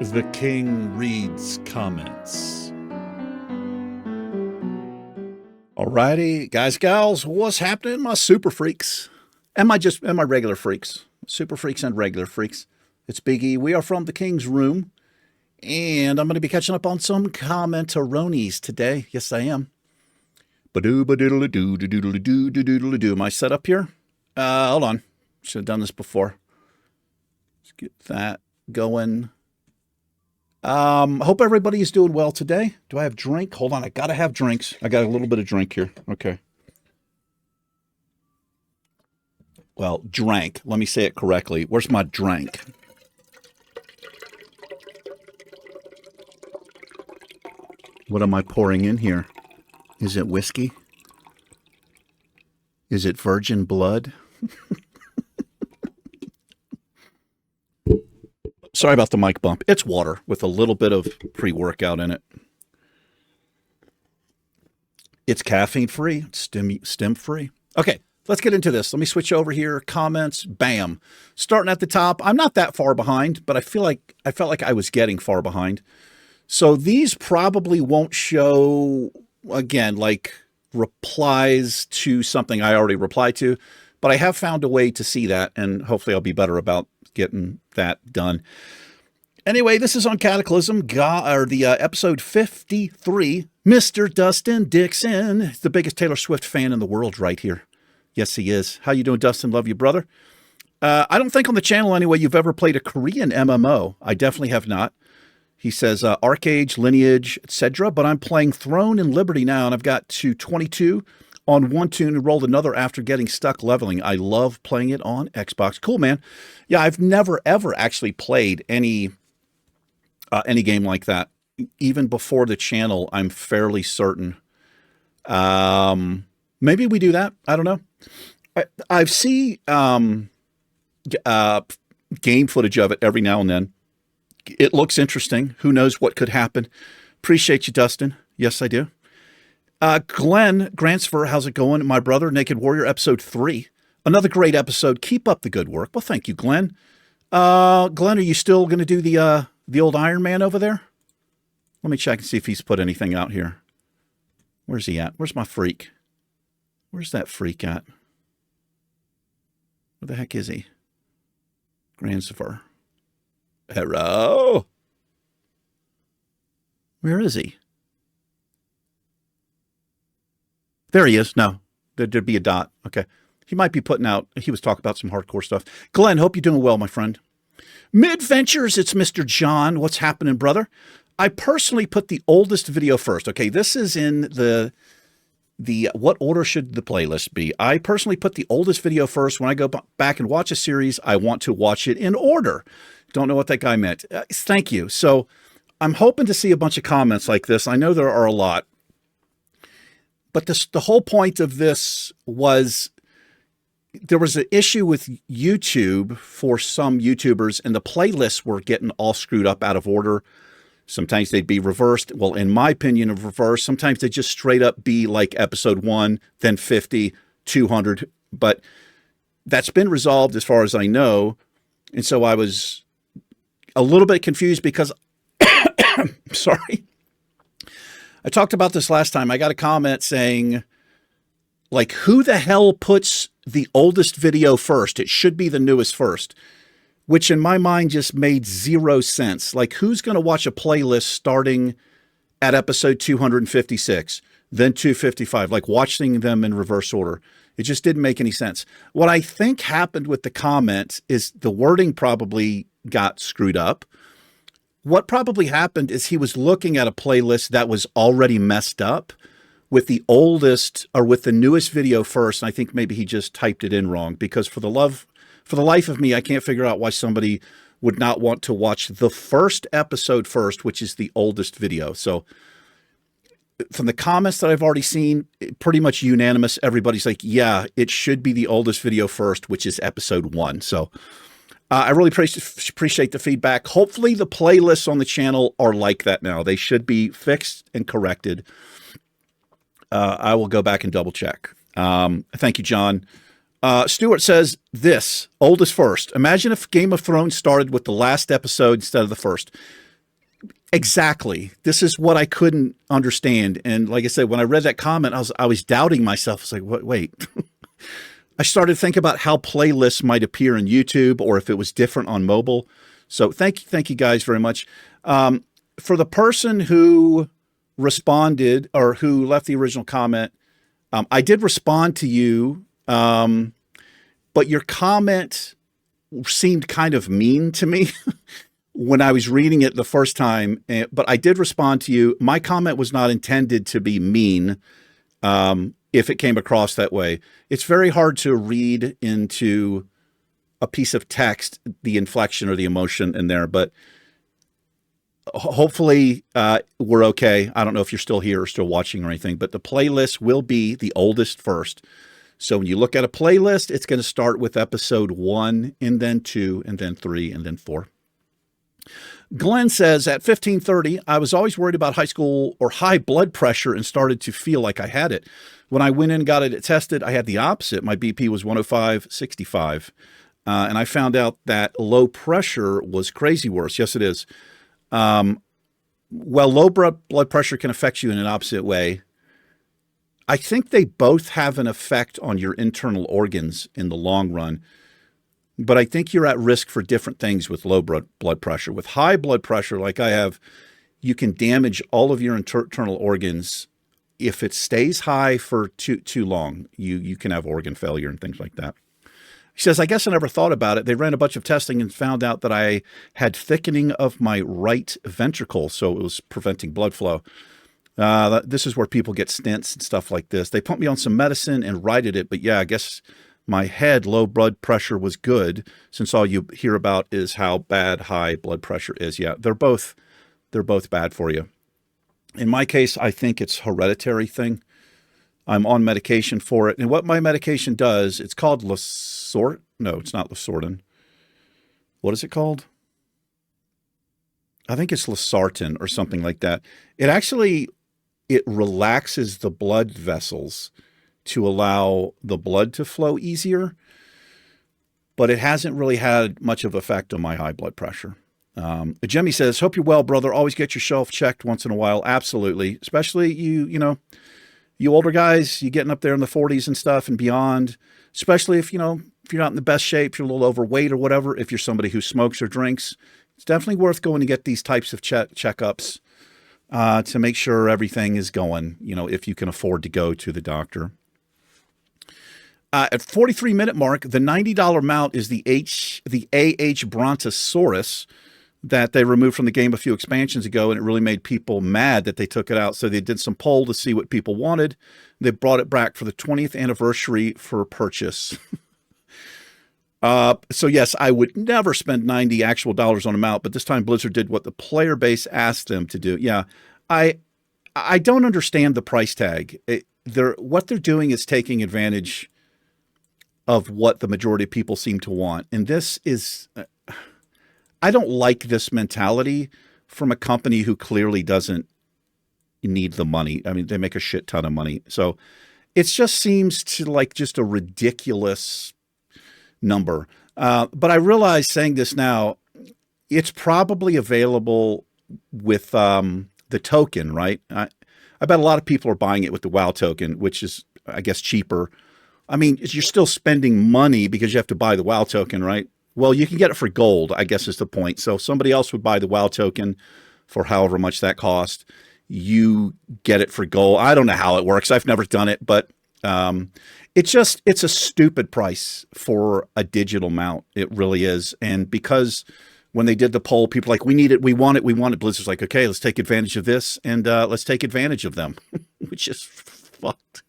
The King reads comments. Alrighty, guys, gals, what's happening, my super freaks? And my regular freaks? Super freaks and regular freaks. It's Big E. We are from the King's Room, and I'm going to be catching up on some commentaronies today. Yes, I am. Ba-doo-ba-doodle-doo-doo-doo-doo-doo-doo-doo-doo. Am I set up here? Hold on. Should have done this before. Let's get that going. Hope everybody is doing well today. Do I have drink? Hold on, I gotta have drinks. I got a little bit of drink here. Okay. Well, drank. Let me say it correctly. Where's my drink? What am I pouring in here? Is it whiskey? Is it virgin blood? Sorry about the mic bump. It's water with a little bit of pre-workout in it. It's caffeine-free, stem-free. Okay, let's get into this. Let me switch over here. Comments, bam. Starting at the top. I'm not that far behind, but I felt like I was getting far behind. So these probably won't show, again, like replies to something I already replied to, but I have found a way to see that, and hopefully I'll be better about getting that done. Anyway, this is on Cataclysm, episode 53. Mr. Dustin Dixon, the biggest Taylor Swift fan in the world right here. Yes, he is. How you doing, Dustin? Love you, brother. I don't think on the channel anyway you've ever played a Korean MMO. I definitely have not. He says Arcade, Lineage, etc. But I'm playing Throne and Liberty now, and I've got to 22 on one tune and rolled another after getting stuck leveling. I love playing it on Xbox. Cool, man. Yeah, I've never, ever actually played any game like that. Even before the channel, I'm fairly certain. Maybe we do that. I don't know. I've seen game footage of it every now and then. It looks interesting. Who knows what could happen? Appreciate you, Dustin. Yes, I do. Glenn Gransfer, how's it going? My brother, Naked Warrior, episode 3. Another great episode. Keep up the good work. Well, thank you, Glenn. Glenn, are you still going to do the old Iron Man over there? Let me check and see if he's put anything out here. Where's he at? Where's my freak? Where's that freak at? Where the heck is he? Gransfer. Hello? Where is he? There he is. No, there'd be a dot. Okay. He might be putting out, he was talking about some hardcore stuff. Glenn, hope you're doing well, my friend. Mid-Ventures, it's Mr. John. What's happening, brother? I personally put the oldest video first. Okay, this is in the what order should the playlist be? I personally put the oldest video first. When I go back and watch a series, I want to watch it in order. Don't know what that guy meant. Thank you. So I'm hoping to see a bunch of comments like this. I know there are a lot. But the whole point of this was there was an issue with YouTube for some YouTubers, and the playlists were getting all screwed up out of order. Sometimes they'd be reversed. Well, in my opinion, of reverse. Sometimes they just straight up be like episode 1, then 50, 200. But that's been resolved as far as I know. And so I was a little bit confused because, sorry. I talked about this last time. I got a comment saying, like, who the hell puts the oldest video first? It should be the newest first, which in my mind just made zero sense. Like, who's going to watch a playlist starting at episode 256, then 255, like watching them in reverse order? It just didn't make any sense. What I think happened with the comment is the wording probably got screwed up. What probably happened is he was looking at a playlist that was already messed up with the oldest or with the newest video first. And I think maybe he just typed it in wrong, because for the life of me, I can't figure out why somebody would not want to watch the first episode first, which is the oldest video. So from the comments that I've already seen, pretty much unanimous. Everybody's like, yeah, it should be the oldest video first, which is episode 1. So I really appreciate the feedback. Hopefully the playlists on the channel are like that now. They should be fixed and corrected. I will go back and double check. Thank you, John. Stuart says this, oldest first. Imagine if Game of Thrones started with the last episode instead of the first. Exactly. This is what I couldn't understand. And like I said, when I read that comment, I was doubting myself. I was like, what, wait. I started thinking about how playlists might appear in YouTube or if it was different on mobile. So thank you guys very much. For the person who responded or who left the original comment, I did respond to you, but your comment seemed kind of mean to me when I was reading it the first time. But I did respond to you. My comment was not intended to be mean. If it came across that way, it's very hard to read into a piece of text, the inflection or the emotion in there, but hopefully we're okay. I don't know if you're still here or still watching or anything, but the playlist will be the oldest first. So when you look at a playlist, it's going to start with episode 1 and then 2 and then 3 and then 4. Glenn says, at 1530, I was always worried about high school or high blood pressure and started to feel like I had it. When I went in and got it tested, I had the opposite. My BP was 105/65. And I found out that low pressure was crazy worse. Yes, it is. Well, low blood pressure can affect you in an opposite way. I think they both have an effect on your internal organs in the long run. But I think you're at risk for different things with low blood pressure. With high blood pressure, like I have, you can damage all of your internal organs. If it stays high for too long, you can have organ failure and things like that. He says, I guess I never thought about it. They ran a bunch of testing and found out that I had thickening of my right ventricle, so it was preventing blood flow. This is where people get stents and stuff like this. They pumped me on some medicine and righted it, but yeah, I guess my head low blood pressure was good, since all you hear about is how bad high blood pressure is. Yeah, they're both bad for you. In my case, I think it's hereditary thing. I'm on medication for it. And what my medication does, it's called Losartan. No, it's not Losartan. What is it called? I think it's Losartan or something like that. It relaxes the blood vessels to allow the blood to flow easier, but it hasn't really had much of an effect on my high blood pressure. Jimmy says, hope you're well, brother. Always get your shelf checked once in a while. Absolutely. Especially you older guys, you getting up there in the 40s and stuff and beyond, especially if you're not in the best shape, you're a little overweight or whatever. If you're somebody who smokes or drinks, it's definitely worth going to get these types of checkups to make sure everything is going, if you can afford to go to the doctor. At 43-minute mark, the $90 mount is the A.H. Brontosaurus that they removed from the game a few expansions ago, and it really made people mad that they took it out. So they did some poll to see what people wanted. They brought it back for the 20th anniversary for purchase. So yes, I would never spend 90 actual dollars on a mount, but this time Blizzard did what the player base asked them to do. Yeah, I don't understand the price tag. What they're doing is taking advantage of what the majority of people seem to want. And this is, I don't like this mentality from a company who clearly doesn't need the money. I mean, they make a shit ton of money. So it just seems to like just a ridiculous number. But I realize saying this now, it's probably available with the token, right? I bet a lot of people are buying it with the WoW token, which is, I guess, cheaper. I mean, you're still spending money because you have to buy the WoW token, right? Well, you can get it for gold, I guess is the point. So somebody else would buy the WoW token for however much that cost. You get it for gold. I don't know how it works. I've never done it, but it's a stupid price for a digital mount. It really is. And because when they did the poll, people were like, we need it, we want it, we want it. Blizzard's like, okay, let's take advantage of this and let's take advantage of them, which is fucked.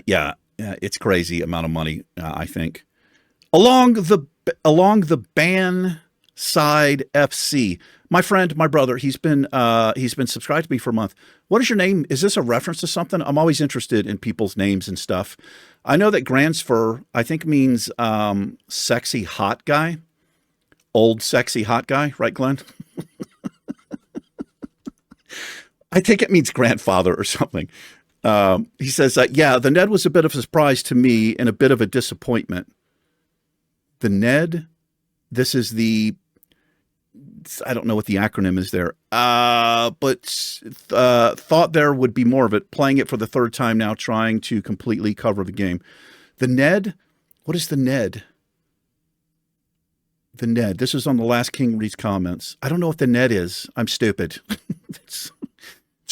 Yeah, it's crazy amount of money, I think. Along the ban side FC, my friend, my brother, he's been subscribed to me for a month. What is your name? Is this a reference to something? I'm always interested in people's names and stuff. I know that Gransfer, I think, means sexy hot guy, old sexy hot guy, right, Glenn? I think it means grandfather or something. He says, yeah, the Ned was a bit of a surprise to me and a bit of a disappointment. The Ned, this is the I don't know what the acronym is there. But thought there would be more of it. Playing it for the third time now, trying to completely cover the game. The Ned? What is the Ned? The Ned. This is on the last King Reads comments. I don't know what the Ned is. I'm stupid. It's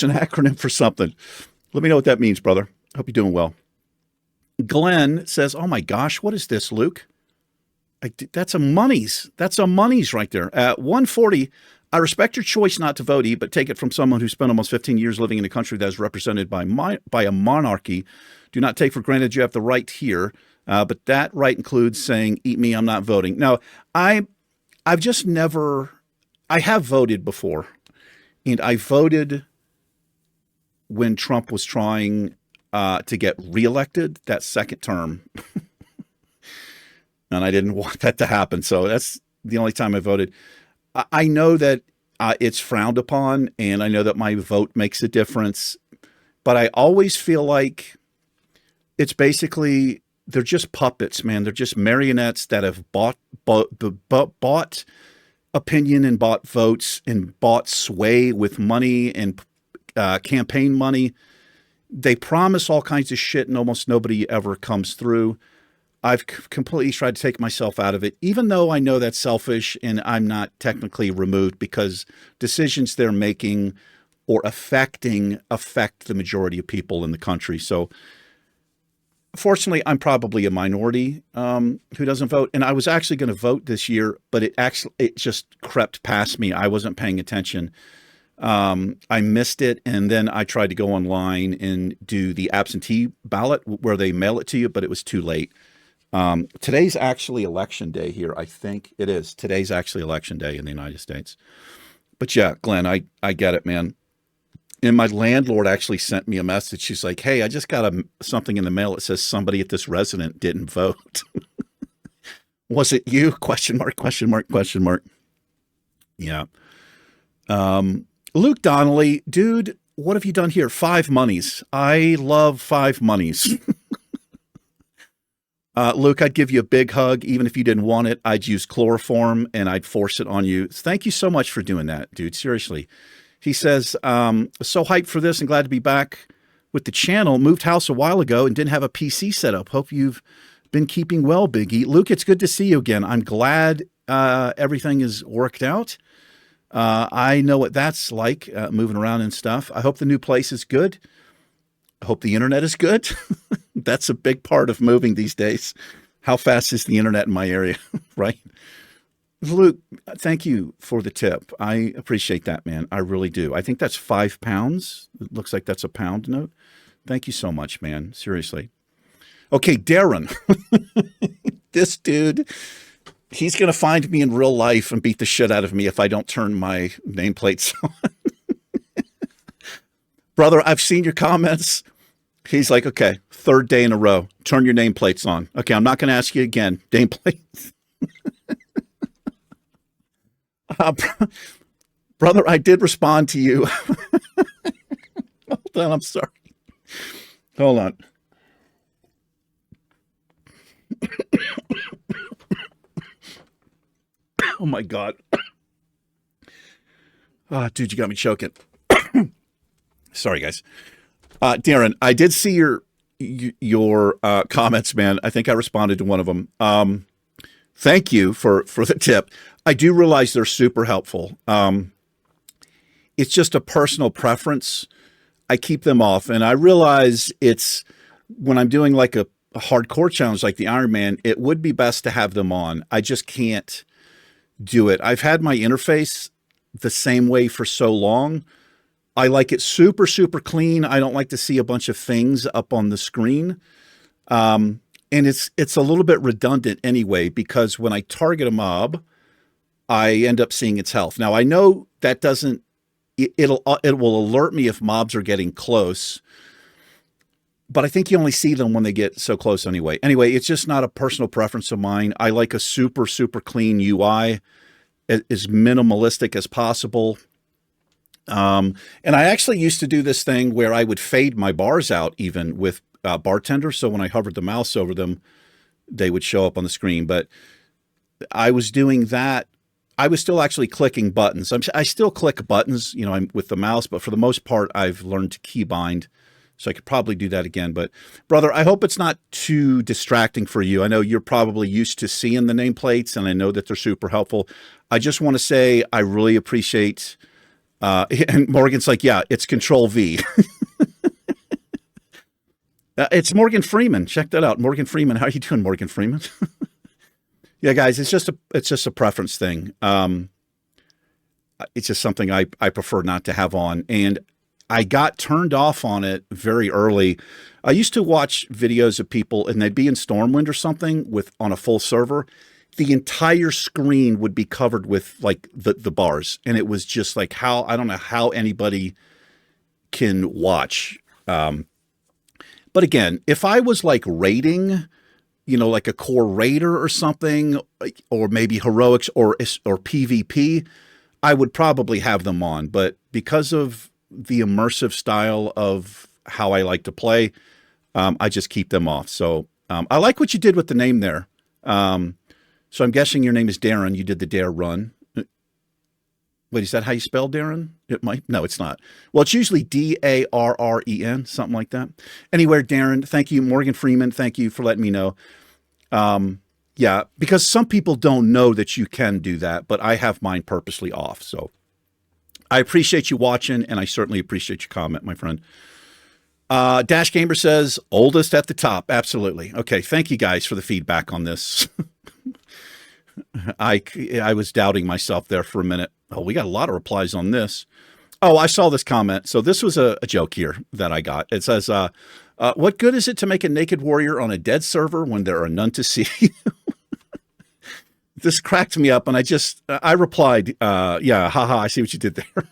an acronym for something. Let me know what that means, brother. Hope you're doing well. Glenn says, oh my gosh, what is this, Luke? That's a monies. That's a monies right there. At 140, I respect your choice not to vote, but take it from someone who spent almost 15 years living in a country that is represented by a monarchy. Do not take for granted you have the right here, but that right includes saying, eat me, I'm not voting. Now, I've just never, I have voted before, and I voted when Trump was trying to get reelected that second term. And I didn't want that to happen. So that's the only time I voted. I know that it's frowned upon, and I know that my vote makes a difference. But I always feel like it's basically, they're just puppets, man. They're just marionettes that have bought opinion and bought votes and bought sway with money and campaign money. They promise all kinds of shit, and almost nobody ever comes through. I've completely tried to take myself out of it, even though I know that's selfish and I'm not technically removed, because decisions they're making or affect the majority of people in the country. So fortunately, I'm probably a minority who doesn't vote. And I was actually going to vote this year, but it just crept past me. I wasn't paying attention. I missed it. And then I tried to go online and do the absentee ballot where they mail it to you, but it was too late. Today's actually election day here. I think it is. Today's actually election day in the United States. But yeah, Glenn, I get it, man. And my landlord actually sent me a message. She's like, hey, I just got something in the mail that says somebody at this resident didn't vote. Was it you? Question mark, question mark, question mark. Yeah. Luke Donnelly, dude, what have you done here? 5 monies. I love 5 monies. Luke, I'd give you a big hug. Even if you didn't want it, I'd use chloroform and I'd force it on you. Thank you so much for doing that, dude. Seriously. He says, so hyped for this and glad to be back with the channel. Moved house a while ago and didn't have a PC set up. Hope you've been keeping well, Biggie. Luke, it's good to see you again. I'm glad everything is worked out. I know what that's like, moving around and stuff. I hope the new place is good. I hope the internet is good. That's a big part of moving these days. How fast is the internet in my area, right? Luke, thank you for the tip. I appreciate that, man. I really do. I think that's £5. It looks like that's a pound note. Thank you so much, man. Seriously. Okay, Darren. This dude, he's going to find me in real life and beat the shit out of me if I don't turn my nameplates on. Brother, I've seen your comments. He's like, okay, 3rd day in a row, turn your nameplates on. Okay, I'm not going to ask you again. Nameplates. Brother, I did respond to you. Hold on, I'm sorry. Hold on. Oh my God. Dude, you got me choking. Sorry, guys. Darren, I did see your comments, man. I think I responded to one of them. Thank you for the tip. I do realize they're super helpful. It's just a personal preference. I keep them off, and I realize it's when I'm doing like a hardcore challenge like the Ironman, it would be best to have them on. I just can't do it. I've had my interface the same way for so long. I like it super, super clean. I don't like to see a bunch of things up on the screen. And it's a little bit redundant anyway, because when I target a mob, I end up seeing its health. Now I know that doesn't, it will alert me if mobs are getting close, but I think you only see them when they get so close anyway. Anyway, it's just not a personal preference of mine. I like a super, super clean UI, as minimalistic as possible. And I actually used to do this thing where I would fade my bars out even with bartender. So when I hovered the mouse over them, they would show up on the screen. But I was doing that I was still actually clicking buttons. I still click buttons, with the mouse, but for the most part, I've learned to keybind. So I could probably do that again. But brother, I hope it's not too distracting for you. I know you're probably used to seeing the nameplates, and I know that they're super helpful. I just want to say I really appreciate, and Morgan's like, yeah, it's Control V. It's Morgan Freeman. Check that out. Morgan Freeman. How are you doing, Morgan Freeman? Yeah, guys, it's just a preference thing. It's just something I prefer not to have on. And I got turned off on it very early. I used to watch videos of people and they'd be in Stormwind or something on a full server. The entire screen would be covered with like the bars. And it was just like I don't know how anybody can watch. But again, if I was like raiding, like a core raider or something, or maybe heroics or PvP, I would probably have them on. But because of the immersive style of how I like to play, I just keep them off. So I like what you did with the name there. So I'm guessing your name is Darren. You did the Dare run. Wait, is that how you spell Darren? It might. No, it's not. Well, it's usually Darren, something like that. Anyway, Darren, thank you. Morgan Freeman, thank you for letting me know. Yeah, because some people don't know that you can do that, but I have mine purposely off. So I appreciate you watching, and I certainly appreciate your comment, my friend. Dash Gamer says, oldest at the top. Absolutely. Okay, thank you guys for the feedback on this. I was doubting myself there for a minute. Oh, we got a lot of replies on this. Oh, I saw this comment. So this was a joke here that I got. It says, what good is it to make a naked warrior on a dead server when there are none to see? This cracked me up, and I replied, yeah, haha, I see what you did there.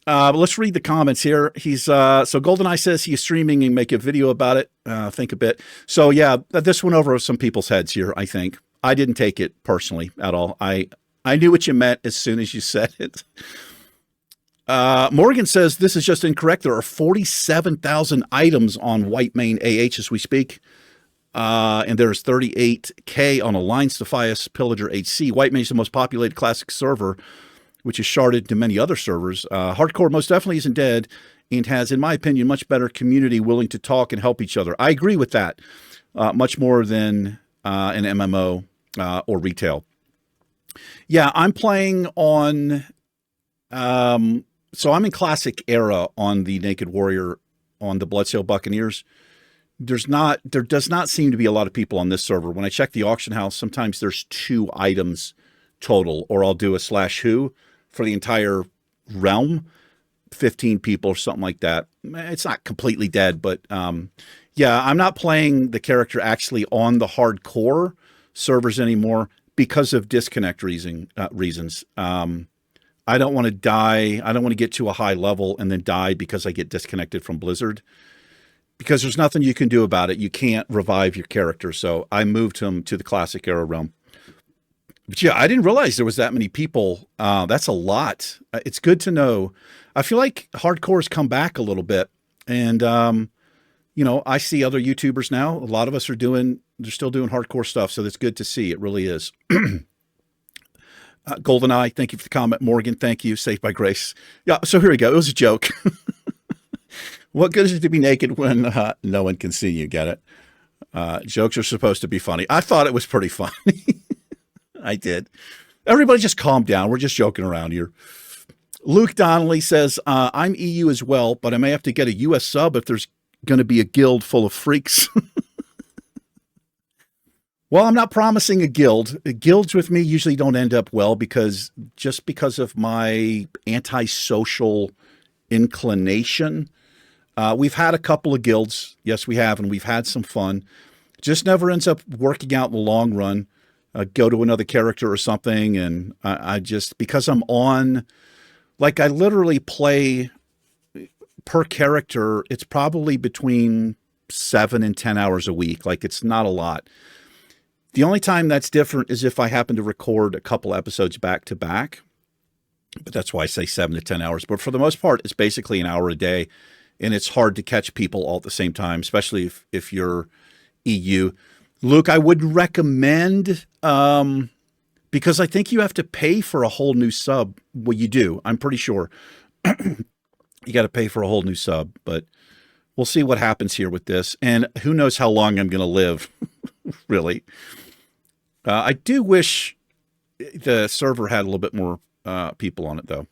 But let's read the comments here. So GoldenEye says he's streaming and make a video about it. Think a bit. So yeah, this went over some people's heads here, I think. I didn't take it personally at all. I knew what you meant as soon as you said it. Morgan says this is just incorrect. There are 47,000 items on Whitemane AH as we speak. And there's 38K on Alliance Defias Pillager HC. Whitemane is the most populated classic server, which is sharded to many other servers. Hardcore most definitely isn't dead and has, in my opinion, much better community willing to talk and help each other. I agree with that. Much more than an MMO or retail. Yeah, I'm playing on... so I'm in Classic Era on the Naked Warrior on the Bloodsail Buccaneers. There does not seem to be a lot of people on this server. When I check the auction house, sometimes there's 2 items total, or I'll do a /who for the entire realm, 15 people or something like that. It's not completely dead, but yeah, I'm not playing the character actually on the hardcore servers anymore because of disconnect reasons. I don't want to die. I don't want to get to a high level and then die because I get disconnected from Blizzard, because there's nothing you can do about it. You can't revive your character. So I moved him to the Classic Era realm. But yeah, I didn't realize there was that many people. That's a lot. It's good to know. I feel like hardcore's come back a little bit. And, I see other YouTubers now. A lot of us they're still doing hardcore stuff. So that's good to see. It really is. GoldenEye, thank you for the comment. Morgan, thank you. Safe by Grace. Yeah, so here we go. It was a joke. What good is it to be naked when no one can see you? Get it? Jokes are supposed to be funny. I thought it was pretty funny. I did. Everybody just calm down. We're just joking around here. Luke Donnelly says, I'm EU as well, but I may have to get a US sub if there's going to be a guild full of freaks. Well, I'm not promising a guild. Guilds with me usually don't end up well because of my antisocial inclination. We've had a couple of guilds. Yes, we have, and we've had some fun. Just never ends up working out in the long run. Go to another character or something, and I just, because I'm on, like I literally play per character, it's probably between 7 and 10 hours a week. Like it's not a lot. The only time that's different is if I happen to record a couple episodes back to back, but that's why I say 7 to 10 hours. But for the most part, it's basically an hour a day, and it's hard to catch people all at the same time, especially if you're EU. Luke, I wouldn't recommend, because I think you have to pay for a whole new sub. Well, you do. I'm pretty sure you got to pay for a whole new sub, but we'll see what happens here with this. And who knows how long I'm going to live, really. I do wish the server had a little bit more people on it, though.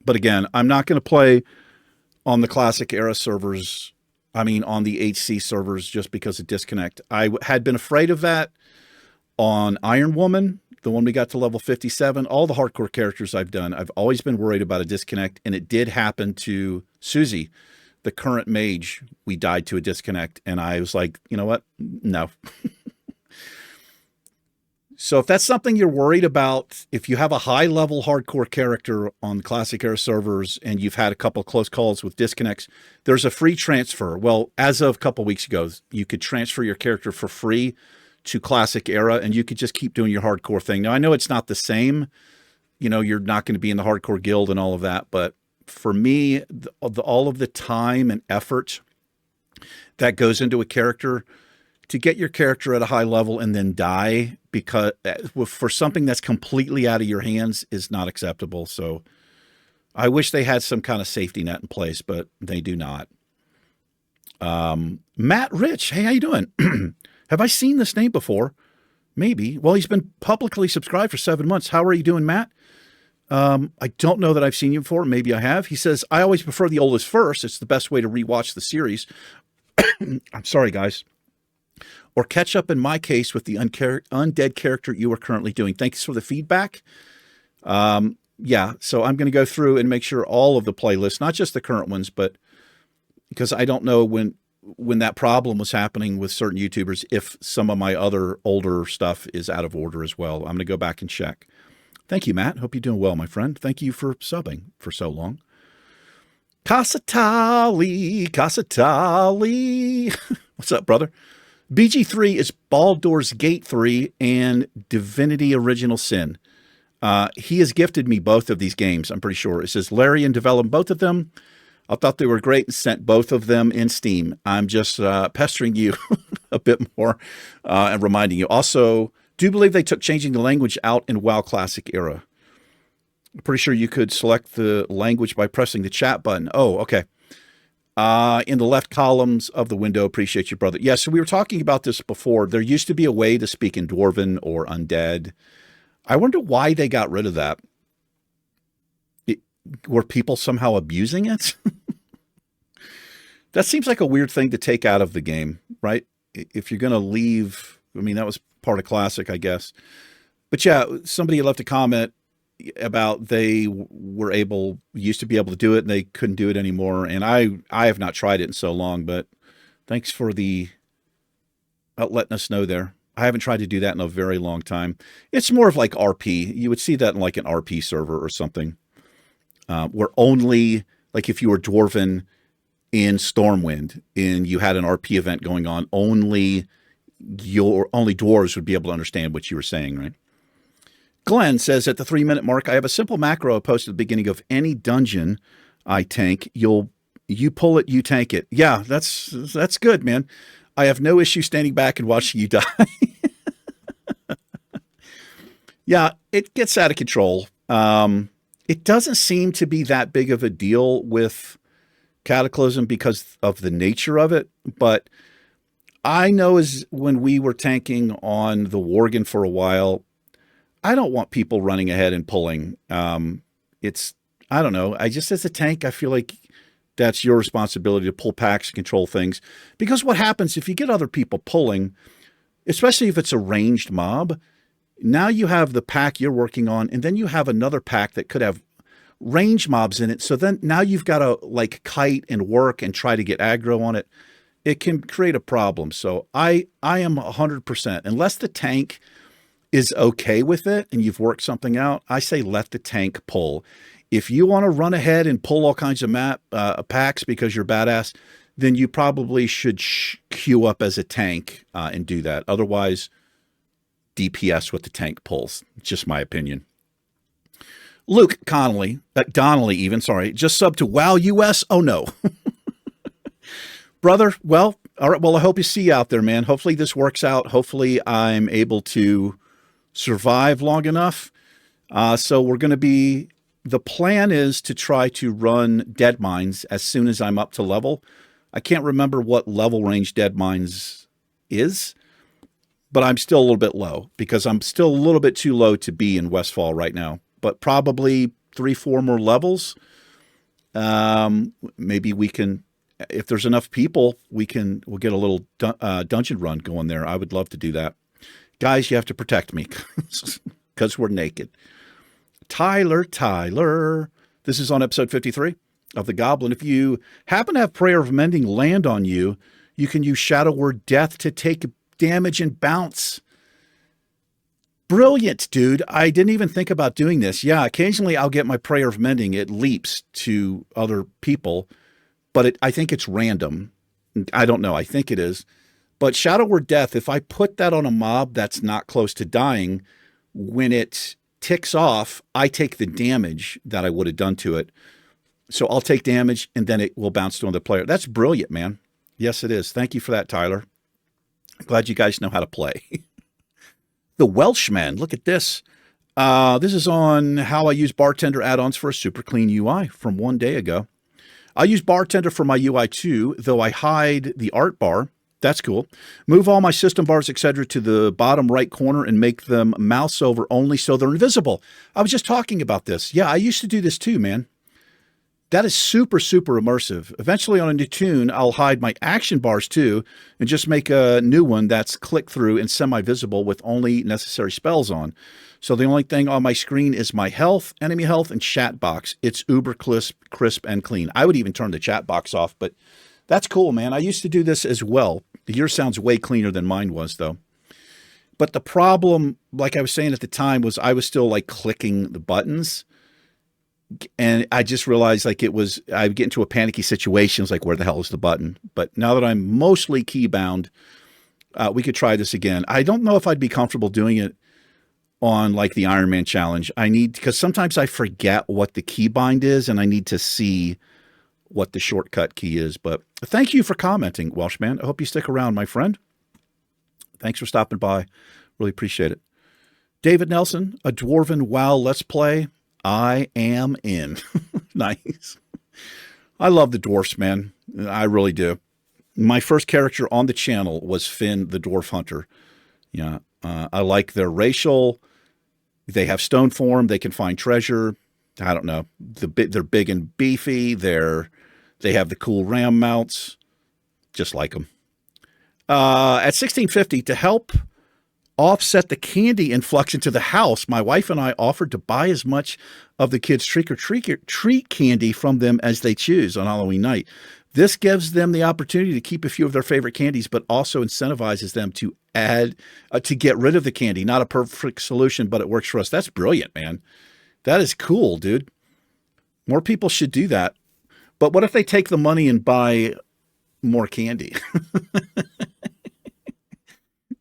But again, I'm not going to play on the classic era servers. I mean, on the HC servers, just because of disconnect. I had been afraid of that on Iron Woman, the one we got to level 57. All the hardcore characters I've done, I've always been worried about a disconnect. And it did happen to Susie, the current mage. We died to a disconnect. And I was like, you know what? No. So if that's something you're worried about, if you have a high-level hardcore character on Classic Era servers and you've had a couple of close calls with disconnects, there's a free transfer. Well, as of a couple of weeks ago, you could transfer your character for free to Classic Era, and you could just keep doing your hardcore thing. Now, I know it's not the same. You know, you're not going to be in the hardcore guild and all of that, but for me, all of the time and effort that goes into a character, to get your character at a high level and then die because for something that's completely out of your hands is not acceptable. So I wish they had some kind of safety net in place, but they do not. Matt Rich. Hey, how you doing? Have I seen this name before? Maybe. Well, he's been publicly subscribed for 7 months. How are you doing, Matt? I don't know that I've seen you before. Maybe I have. He says, I always prefer the oldest first. It's the best way to rewatch the series. I'm sorry, guys. Or catch up in my case with the undead character you are currently doing. Thanks for the feedback. Yeah, so I'm going to go through and make sure all of the playlists, not just the current ones, but because I don't know when that problem was happening with certain YouTubers, if some of my other older stuff is out of order as well. I'm going to go back and check. Thank you, Matt. Hope you're doing well, my friend. Thank you for subbing for so long. Casatali. What's up, brother? BG3 is Baldur's Gate 3 and Divinity Original Sin. He has gifted me both of these games, I'm pretty sure. It says Larian developed both of them. I thought they were great and sent both of them in Steam. I'm just pestering you a bit more and reminding you. Also, do believe they took changing the language out in WoW Classic Era. I'm pretty sure you could select the language by pressing the chat button. Oh, okay. In the left columns of the window. Appreciate you, brother. Yeah, so we were talking about this before. There used to be a way to speak in Dwarven or Undead. I wonder why they got rid of that. Were people somehow abusing it? That seems like a weird thing to take out of the game, right? If you're going to leave, I mean, that was part of Classic, I guess. But yeah, somebody left a comment about they used to be able to do it and they couldn't do it anymore. And I have not tried it in so long, but thanks for letting us know there. I haven't tried to do that in a very long time. It's more of like RP. You would see that in like an RP server or something, where only like if you were Dwarven in Stormwind and you had an RP event going on, only dwarves would be able to understand what you were saying, right? Glenn says at the 3-minute mark, I have a simple macro I post at the beginning of any dungeon I tank. You pull it, you tank it. Yeah, that's good, man. I have no issue standing back and watching you die. Yeah, it gets out of control. It doesn't seem to be that big of a deal with Cataclysm because of the nature of it, but I know as when we were tanking on the Worgen for a while, I don't want people running ahead and pulling. I don't know. As a tank, I feel like that's your responsibility to pull packs and control things. Because what happens if you get other people pulling, especially if it's a ranged mob, now you have the pack you're working on, and then you have another pack that could have range mobs in it. So then now you've got to like kite and work and try to get aggro on it. It can create a problem. So I am 100%, unless the tank is okay with it and you've worked something out, I say let the tank pull. If you want to run ahead and pull all kinds of packs because you're badass, then you probably should queue up as a tank and do that. Otherwise, DPS what the tank pulls. Just my opinion. Luke Donnelly, just sub to WoW US. Oh no. Brother, well, all right. Well, I hope you see you out there, man. Hopefully this works out. Hopefully I'm able to survive long enough. So we're going to be, the plan is to try to run Dead Mines as soon as I'm up to level. I can't remember what level range Dead Mines is, but I'm still a little bit low because I'm still a little bit too low to be in Westfall right now. But probably 3-4 more levels. Maybe we can, if there's enough people, we'll get a little dungeon run going there. I would love to do that. Guys, you have to protect me because we're naked. Tyler. This is on episode 53 of The Goblin. If you happen to have Prayer of Mending land on you, you can use Shadow Word Death to take damage and bounce. Brilliant, dude. I didn't even think about doing this. Yeah, occasionally I'll get my Prayer of Mending. It leaps to other people, but I think it's random. I don't know. I think it is. But Shadow Word Death, if I put that on a mob that's not close to dying, when it ticks off, I take the damage that I would have done to it. So I'll take damage and then it will bounce to another player. That's brilliant, man. Yes, it is. Thank you for that, Tyler. I'm glad you guys know how to play. The Welshman, look at this. This is on how I use Bartender add-ons for a super clean UI from one day ago. I use Bartender for my UI too, though I hide the art bar. That's cool. Move all my system bars, etc., to the bottom right corner and make them mouse over only so they're invisible. I was just talking about this. Yeah, I used to do this too, man. That is super, super immersive. Eventually on a new tune, I'll hide my action bars too and just make a new one that's click through and semi-visible with only necessary spells on. So the only thing on my screen is my health, enemy health, and chat box. It's uber crisp, and clean. I would even turn the chat box off, but that's cool, man. I used to do this as well. Yours sounds way cleaner than mine was, though. But the problem, like I was saying at the time, was I was still like clicking the buttons. And I just realized like I'd get into a panicky situation. It's like, where the hell is the button? But now that I'm mostly key bound, we could try this again. I don't know if I'd be comfortable doing it on like the Iron Man challenge. Because sometimes I forget what the key bind is and I need to see what the shortcut key is. But thank you for commenting, Welshman. I hope you stick around, my friend. Thanks for stopping by. Really appreciate it. David Nelson, a Dwarven WoW Let's Play. I am in. Nice. I love the dwarfs, man. I really do. My first character on the channel was Finn, the Dwarf Hunter. Yeah. I like their racial. They have stone form. They can find treasure. I don't know. They're big and beefy. They have the cool ram mounts. Just like them. At 1650, to help offset the candy influx into the house, my wife and I offered to buy as much of the kids' treat candy from them as they choose on Halloween night. This gives them the opportunity to keep a few of their favorite candies, but also incentivizes them to to get rid of the candy. Not a perfect solution, but it works for us. That's brilliant, man. That is cool, dude. More people should do that. But what if they take the money and buy more candy?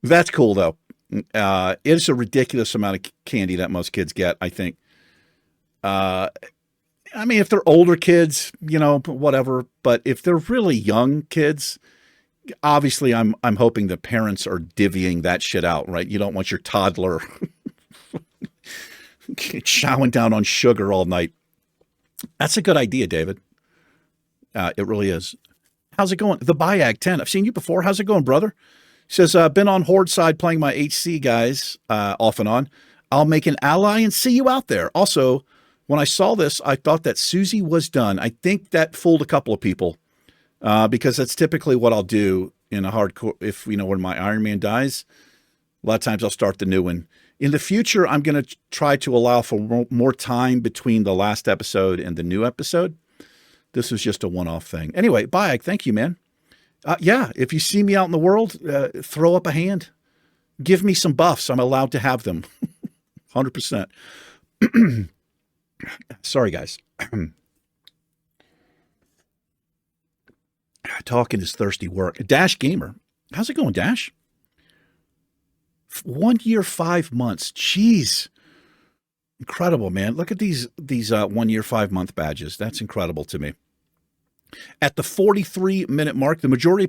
That's cool, though. It's a ridiculous amount of candy that most kids get, I think. I mean, if they're older kids, whatever. But if they're really young kids, obviously I'm hoping the parents are divvying that shit out, right? You don't want your toddler chowing down on sugar all night. That's a good idea, David. It really is. How's it going? The Bayag 10. I've seen you before. How's it going, brother? He says, been on Horde side playing my HC guys off and on. I'll make an ally and see you out there. Also, when I saw this, I thought that Susie was done. I think that fooled a couple of people because that's typically what I'll do in a hardcore. If, when my Iron Man dies, a lot of times I'll start the new one. In the future, I'm going to try to allow for more time between the last episode and the new episode. This was just a one-off thing. Anyway, Bayag, thank you, man. Yeah, if you see me out in the world, throw up a hand. Give me some buffs. I'm allowed to have them. 100%. Sorry, guys. Talking is thirsty work. Dash Gamer. How's it going, Dash? 1 year, 5 months. Jeez. Incredible, man. Look at these 1 year, 5 month badges. That's incredible to me. At the 43-minute mark, the majority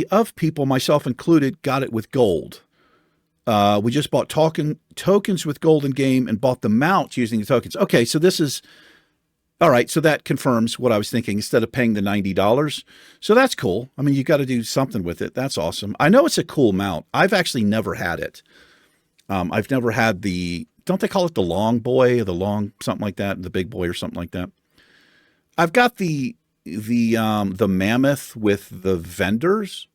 of people, myself included, got it with gold. We just bought tokens with Golden Game and bought the mount using the tokens. Okay, so this is all right. So that confirms what I was thinking instead of paying the $90. So that's cool. I mean, you got to do something with it. That's awesome. I know it's a cool mount. I've actually never had it. I've never had the, don't they call it the long boy or the long something like that, the big boy or something like that. I've got the mammoth with the vendors.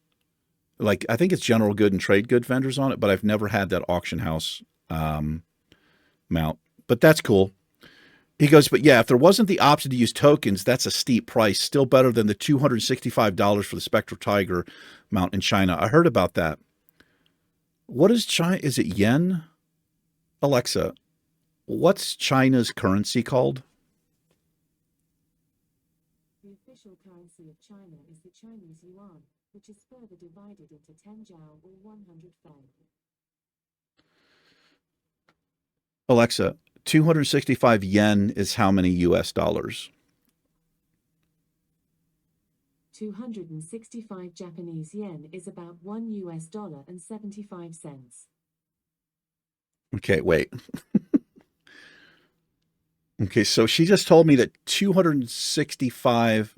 Like, I think it's general good and trade good vendors on it, but I've never had that auction house mount. But that's cool. He goes, but yeah, if there wasn't the option to use tokens, that's a steep price. Still better than the $265 for the Spectral Tiger mount in China. I heard about that. What is China? Is it yen? Alexa, what's China's currency called? The official currency of China is the Chinese yuan, which is further divided into 10 jiao or 100 feng. Alexa, 265 yen is how many US dollars? 265 Japanese yen is about $1 and 75 cents. Okay, wait. Okay, so she just told me that 265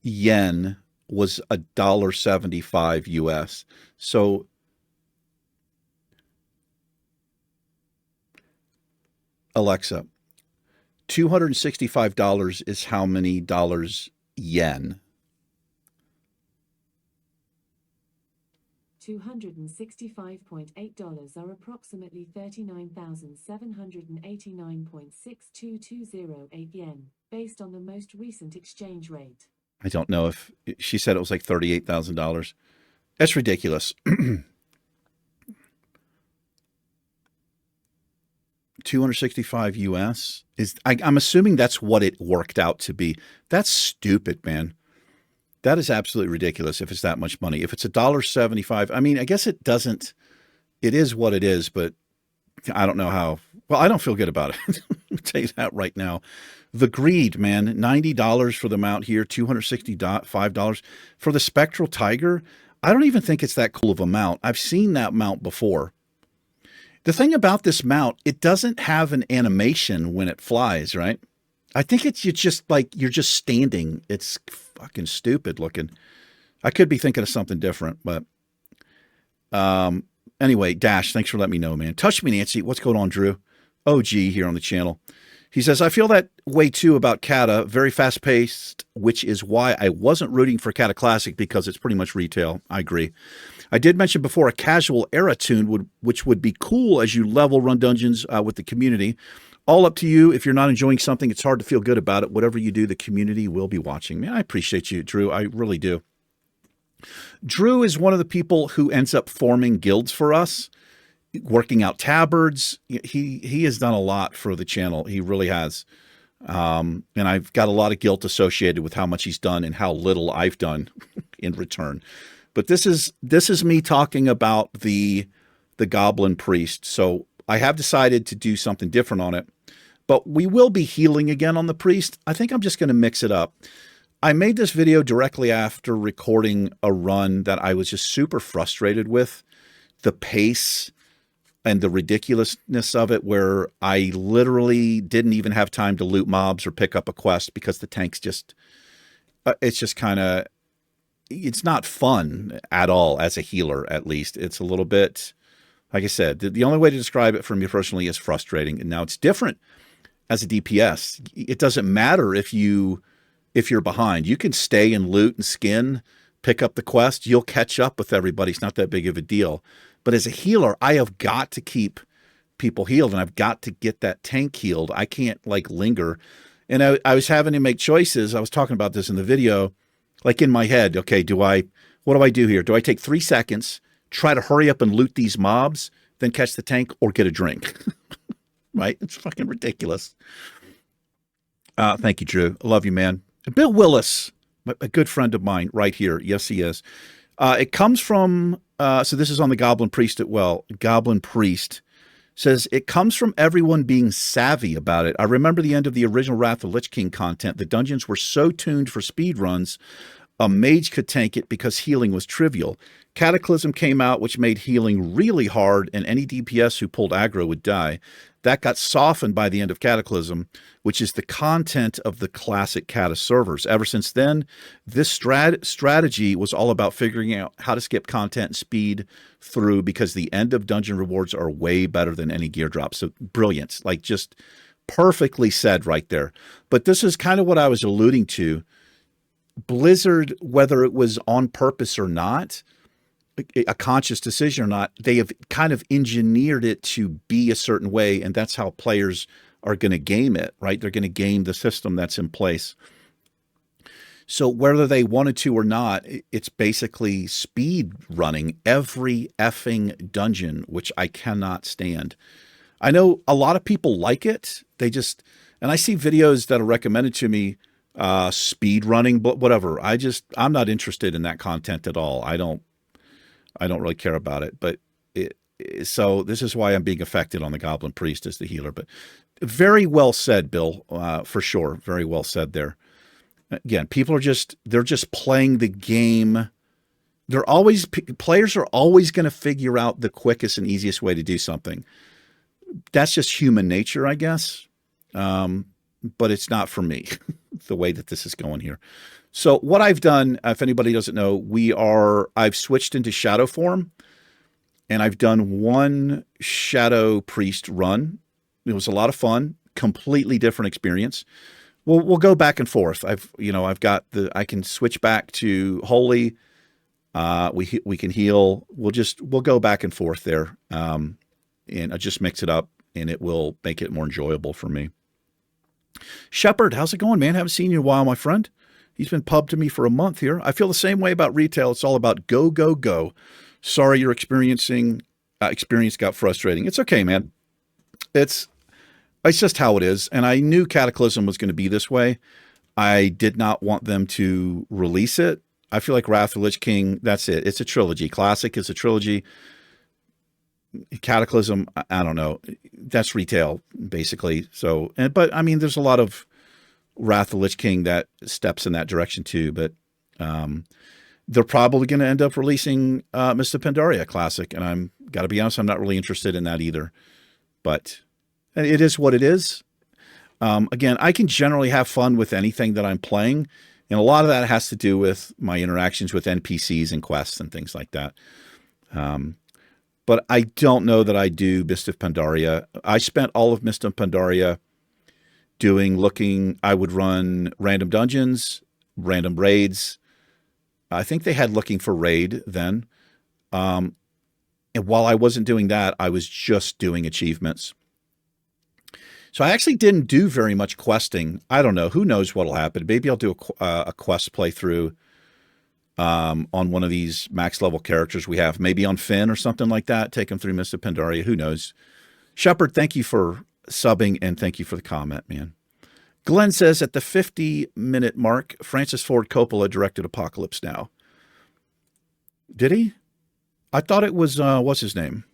yen was $1.75 US. So Alexa, $265 is how many dollars yen? $265.8 are approximately 39,789.62208 yen, based on the most recent exchange rate. I don't know if she said it was like $38,000. That's ridiculous. 265 US is, I'm assuming that's what it worked out to be. That's stupid, man. That is absolutely ridiculous if it's that much money. If it's $1.75, I mean, I guess it doesn't, it is what it is, but I don't know how. Well, I don't feel good about it. I'll tell you that right now. The greed, man, $90 for the mount here, $265 for the Spectral Tiger. I don't even think it's that cool of a mount. I've seen that mount before. The thing about this mount, it doesn't have an animation when it flies, right? I think it's just like you're just standing. It's fucking stupid looking. I could be thinking of something different, but anyway, Dash, thanks for letting me know, man. Touch me, Nancy. What's going on, Drew? OG here on the channel. He says, I feel that way too about Kata, very fast paced, which is why I wasn't rooting for Kata Classic because it's pretty much retail. I agree. I did mention before a casual era tune which would be cool as you level run dungeons with the community. All up to you. If you're not enjoying something, it's hard to feel good about it. Whatever you do, the community will be watching. Man, I appreciate you, Drew. I really do. Drew is one of the people who ends up forming guilds for us, working out tabards. He has done a lot for the channel. He really has. And I've got a lot of guilt associated with how much he's done and how little I've done in return. But this is me talking about the Goblin Priest. So I have decided to do something different on it. But we will be healing again on the Priest. I think I'm just going to mix it up. I made this video directly after recording a run that I was just super frustrated with. The pace and the ridiculousness of it, where I literally didn't even have time to loot mobs or pick up a quest because the tanks just, it's just kind of, it's not fun at all as a healer, at least. It's a little bit, like I said, the only way to describe it for me personally is frustrating. And now it's different as a DPS. It doesn't matter if you're behind. You can stay and loot and skin, pick up the quest. You'll catch up with everybody. It's not that big of a deal. But as a healer, I have got to keep people healed, and I've got to get that tank healed. I can't like linger. And I was having to make choices. I was talking about this in the video, like in my head. Okay, what do I do here? Do I take 3 seconds, try to hurry up and loot these mobs, then catch the tank, or get a drink? Right? It's fucking ridiculous. Thank you, Drew. I love you, man. Bill Willis, a good friend of mine right here. Yes, he is. It comes from, so this is on the Goblin Priest Goblin Priest says, it comes from everyone being savvy about it. I remember the end of the original Wrath of Lich King content. The dungeons were so tuned for speed runs. A mage could tank it because healing was trivial. Cataclysm came out, which made healing really hard, and any DPS who pulled aggro would die. That got softened by the end of Cataclysm, which is the content of the classic Cata servers. Ever since then, this strategy was all about figuring out how to skip content and speed through, because the end of dungeon rewards are way better than any gear drops. So brilliant, like just perfectly said right there. But this is kind of what I was alluding to. Blizzard, whether it was on purpose or not, a conscious decision or not, they have kind of engineered it to be a certain way, and that's how players are going to game it, right? They're going to game the system that's in place. So whether they wanted to or not, it's basically speed running every effing dungeon, which I cannot stand. I know a lot of people like it. They just, and I see videos that are recommended to me, speed running, but whatever. I'm not interested in that content at all. I don't really care about it, but so this is why I'm being affected on the Goblin Priest as the healer. But very well said, Bill, for sure. Very well said there. Again, they're just playing the game. Players are always going to figure out the quickest and easiest way to do something. That's just human nature, I guess. But it's not for me, the way that this is going here. So what I've done, if anybody doesn't know, I've switched into shadow form, and I've done one shadow priest run. It was a lot of fun, completely different experience. We'll go back and forth. I can switch back to holy. We can heal. We'll go back and forth there. And I just mix it up, and it will make it more enjoyable for me. Shepard, how's it going, man? Haven't seen you in a while, my friend. He's been pubbed to me for a month here. I feel the same way about retail. It's all about go, go, go. Sorry your experience got frustrating. It's okay, man. It's just how it is. And I knew Cataclysm was going to be this way. I did not want them to release it. I feel like Wrath of the Lich King, that's it. It's a trilogy. Classic is a trilogy. Cataclysm, I don't know. That's retail, basically. So, but I mean, there's a lot of Wrath of the Lich King that steps in that direction too. But they're probably going to end up releasing Mists of Pandaria Classic, and I'm got to be honest, I'm not really interested in that either. But it is what it is. Again, I can generally have fun with anything that I'm playing, and a lot of that has to do with my interactions with NPCs and quests and things like that. But I don't know that I do Mist of Pandaria. I spent all of Mist of Pandaria I would run random dungeons, random raids. I think they had looking for raid then. And while I wasn't doing that, I was just doing achievements. So I actually didn't do very much questing. I don't know. Who knows what'll happen? Maybe I'll do a quest playthrough on one of these max level characters we have, maybe on Finn or something like that, take him through Mist of Pandaria. Who knows? Shepard, thank you for subbing, and thank you for the comment, man. Glenn says at the 50-minute mark, Francis Ford Coppola directed Apocalypse Now. Did he? I thought it was, what's his name?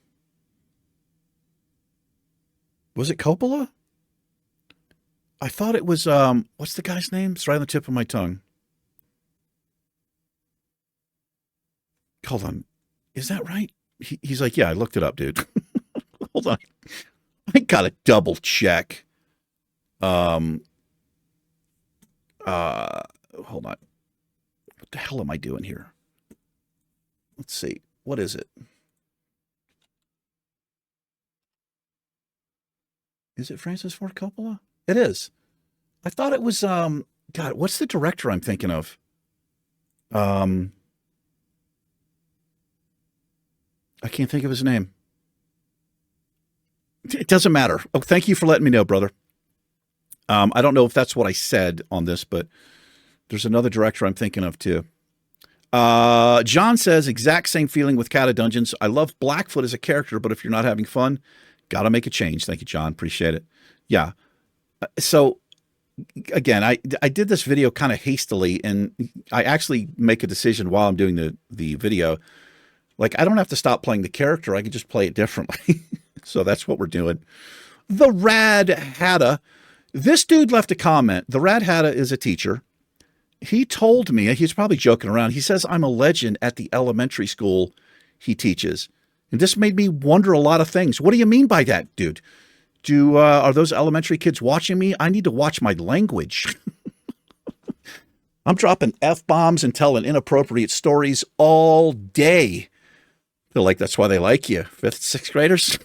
Was it Coppola? I thought it was, what's the guy's name? It's right on the tip of my tongue. Hold on. Is that right? He's like, yeah, I looked it up, dude. Hold on. I got to double check. Hold on. What the hell am I doing here? Let's see. What is it? Is it Francis Ford Coppola? It is. I thought it was, God, what's the director I'm thinking of? I can't think of his name. It doesn't matter. Oh, thank you for letting me know, brother. I don't know if that's what I said on this, but there's another director I'm thinking of too. John says, exact same feeling with Cata Dungeons. I love Blackfoot as a character, but if you're not having fun, got to make a change. Thank you, John. Appreciate it. Yeah. So again, I did this video kind of hastily, and I actually make a decision while I'm doing the video. Like, I don't have to stop playing the character. I can just play it differently. So that's what we're doing. The Rad Hatta. This dude left a comment. The Rad Hatta is a teacher, he told me, he's probably joking around. He says I'm a legend at the elementary school he teaches. And this made me wonder a lot of things. What do you mean by that, dude? Are those elementary kids watching me? I need to watch my language. I'm dropping F-bombs and telling inappropriate stories all day. They're like, that's why they like you. 5th, 6th graders.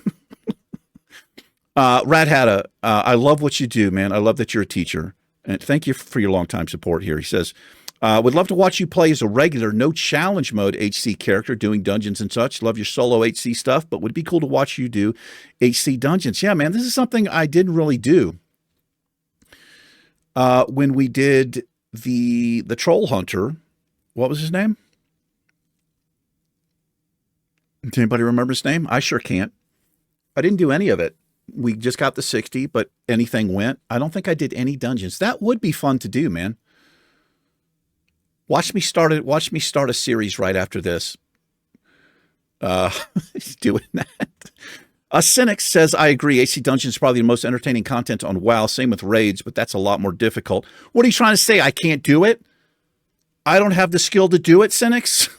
Rad Hatta, I love what you do, man. I love that you're a teacher. And thank you for your long-time support here. He says, would love to watch you play as a regular, no challenge mode HC character doing dungeons and such. Love your solo HC stuff, but would be cool to watch you do HC dungeons. Yeah, man, this is something I didn't really do. When we did the Troll Hunter, what was his name? Does anybody remember his name? I sure can't. I didn't do any of it. We just got the 60, but anything went. I don't think I did any dungeons. That would be fun to do, man. Watch me start a series right after this. He's doing that. Cynic says, I agree. AC Dungeons is probably the most entertaining content on WoW. Same with raids, but that's a lot more difficult. What are you trying to say? I can't do it? I don't have the skill to do it, Cynics?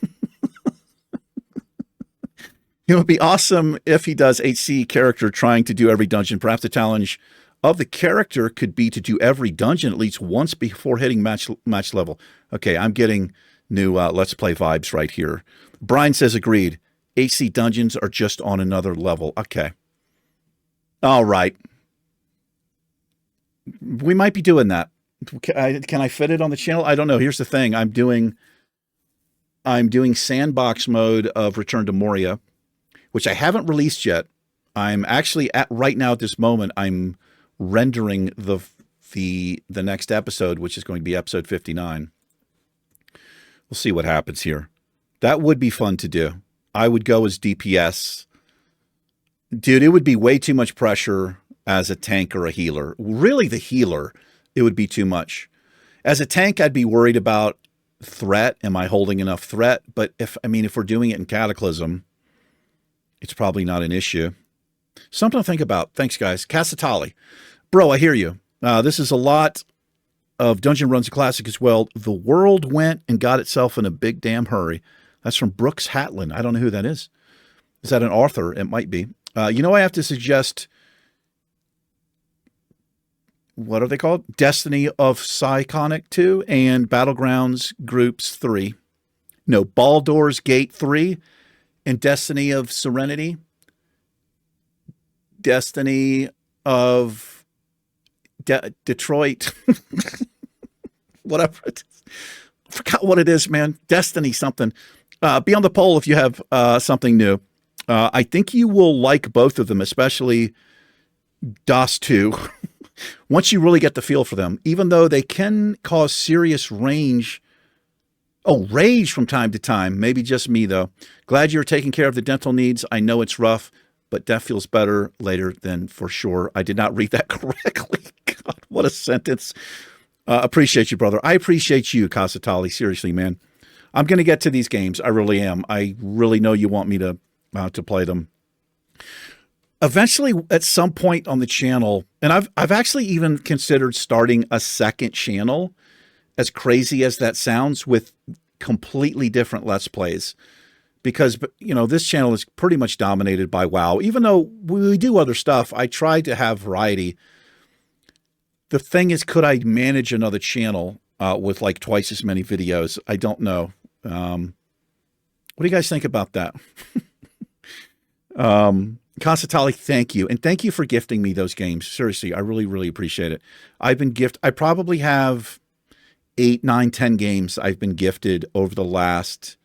It would be awesome if he does HC character trying to do every dungeon. Perhaps the challenge of the character could be to do every dungeon at least once before hitting match level. Okay, I'm getting new Let's Play vibes right here. Brian says, agreed. HC dungeons are just on another level. Okay. All right. We might be doing that. Can I fit it on the channel? I don't know. Here's the thing. I'm doing sandbox mode of Return to Moria, which I haven't released yet. I'm actually right now at this moment, I'm rendering the next episode, which is going to be episode 59. We'll see what happens here. That would be fun to do. I would go as DPS. Dude, it would be way too much pressure as a tank or a healer. Really, the healer, it would be too much. As a tank, I'd be worried about threat. Am I holding enough threat? But if we're doing it in Cataclysm, it's probably not an issue. Something to think about. Thanks, guys. Casatali. Bro, I hear you. This is a lot of Dungeon Runs Classic as well. The world went and got itself in a big damn hurry. That's from Brooks Hatlin. I don't know who that is. Is that an author? It might be. I have to suggest, what are they called? Destiny of Psychonic 2 and Battlegrounds Groups 3. No, Baldur's Gate 3 and Destiny of Serenity. Destiny of Detroit. Whatever it is. I forgot what it is, man. Destiny something. Be on the poll if you have something new. I think you will like both of them, especially DOS 2. Once you really get the feel for them, even though they can cause serious rage from time to time. Maybe just me, though. Glad you're taking care of the dental needs. I know it's rough, but death feels better later than for sure. I did not read that correctly. God, what a sentence. Appreciate you, brother. I appreciate you, Casatali. Seriously, man. I'm going to get to these games. I really am. I really know you want me to play them. Eventually, at some point on the channel, and I've actually even considered starting a second channel, as crazy as that sounds, with completely different Let's Plays. Because, this channel is pretty much dominated by WoW. Even though we do other stuff, I try to have variety. The thing is, could I manage another channel with like twice as many videos? I don't know. What do you guys think about that? Constantali, thank you. And thank you for gifting me those games. Seriously, I really, really appreciate it. I probably have 8, 9, 10 games I've been gifted over the last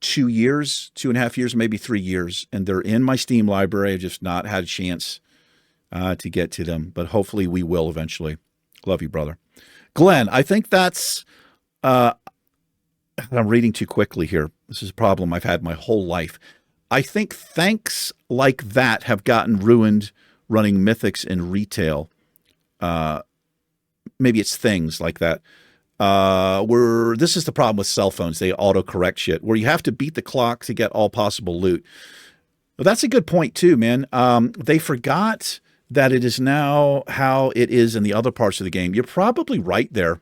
2 years, 2.5 years, maybe 3 years. And they're in my Steam library. I've just not had a chance to get to them, but hopefully we will eventually. Love you, brother. Glenn, I think that's, I'm reading too quickly here. This is a problem I've had my whole life. I think thanks like that have gotten ruined running mythics in retail. Maybe it's things like that. This is the problem with cell phones. They autocorrect shit where you have to beat the clock to get all possible loot. Well, that's a good point too, man. They forgot that it is now how it is in the other parts of the game. You're probably right there.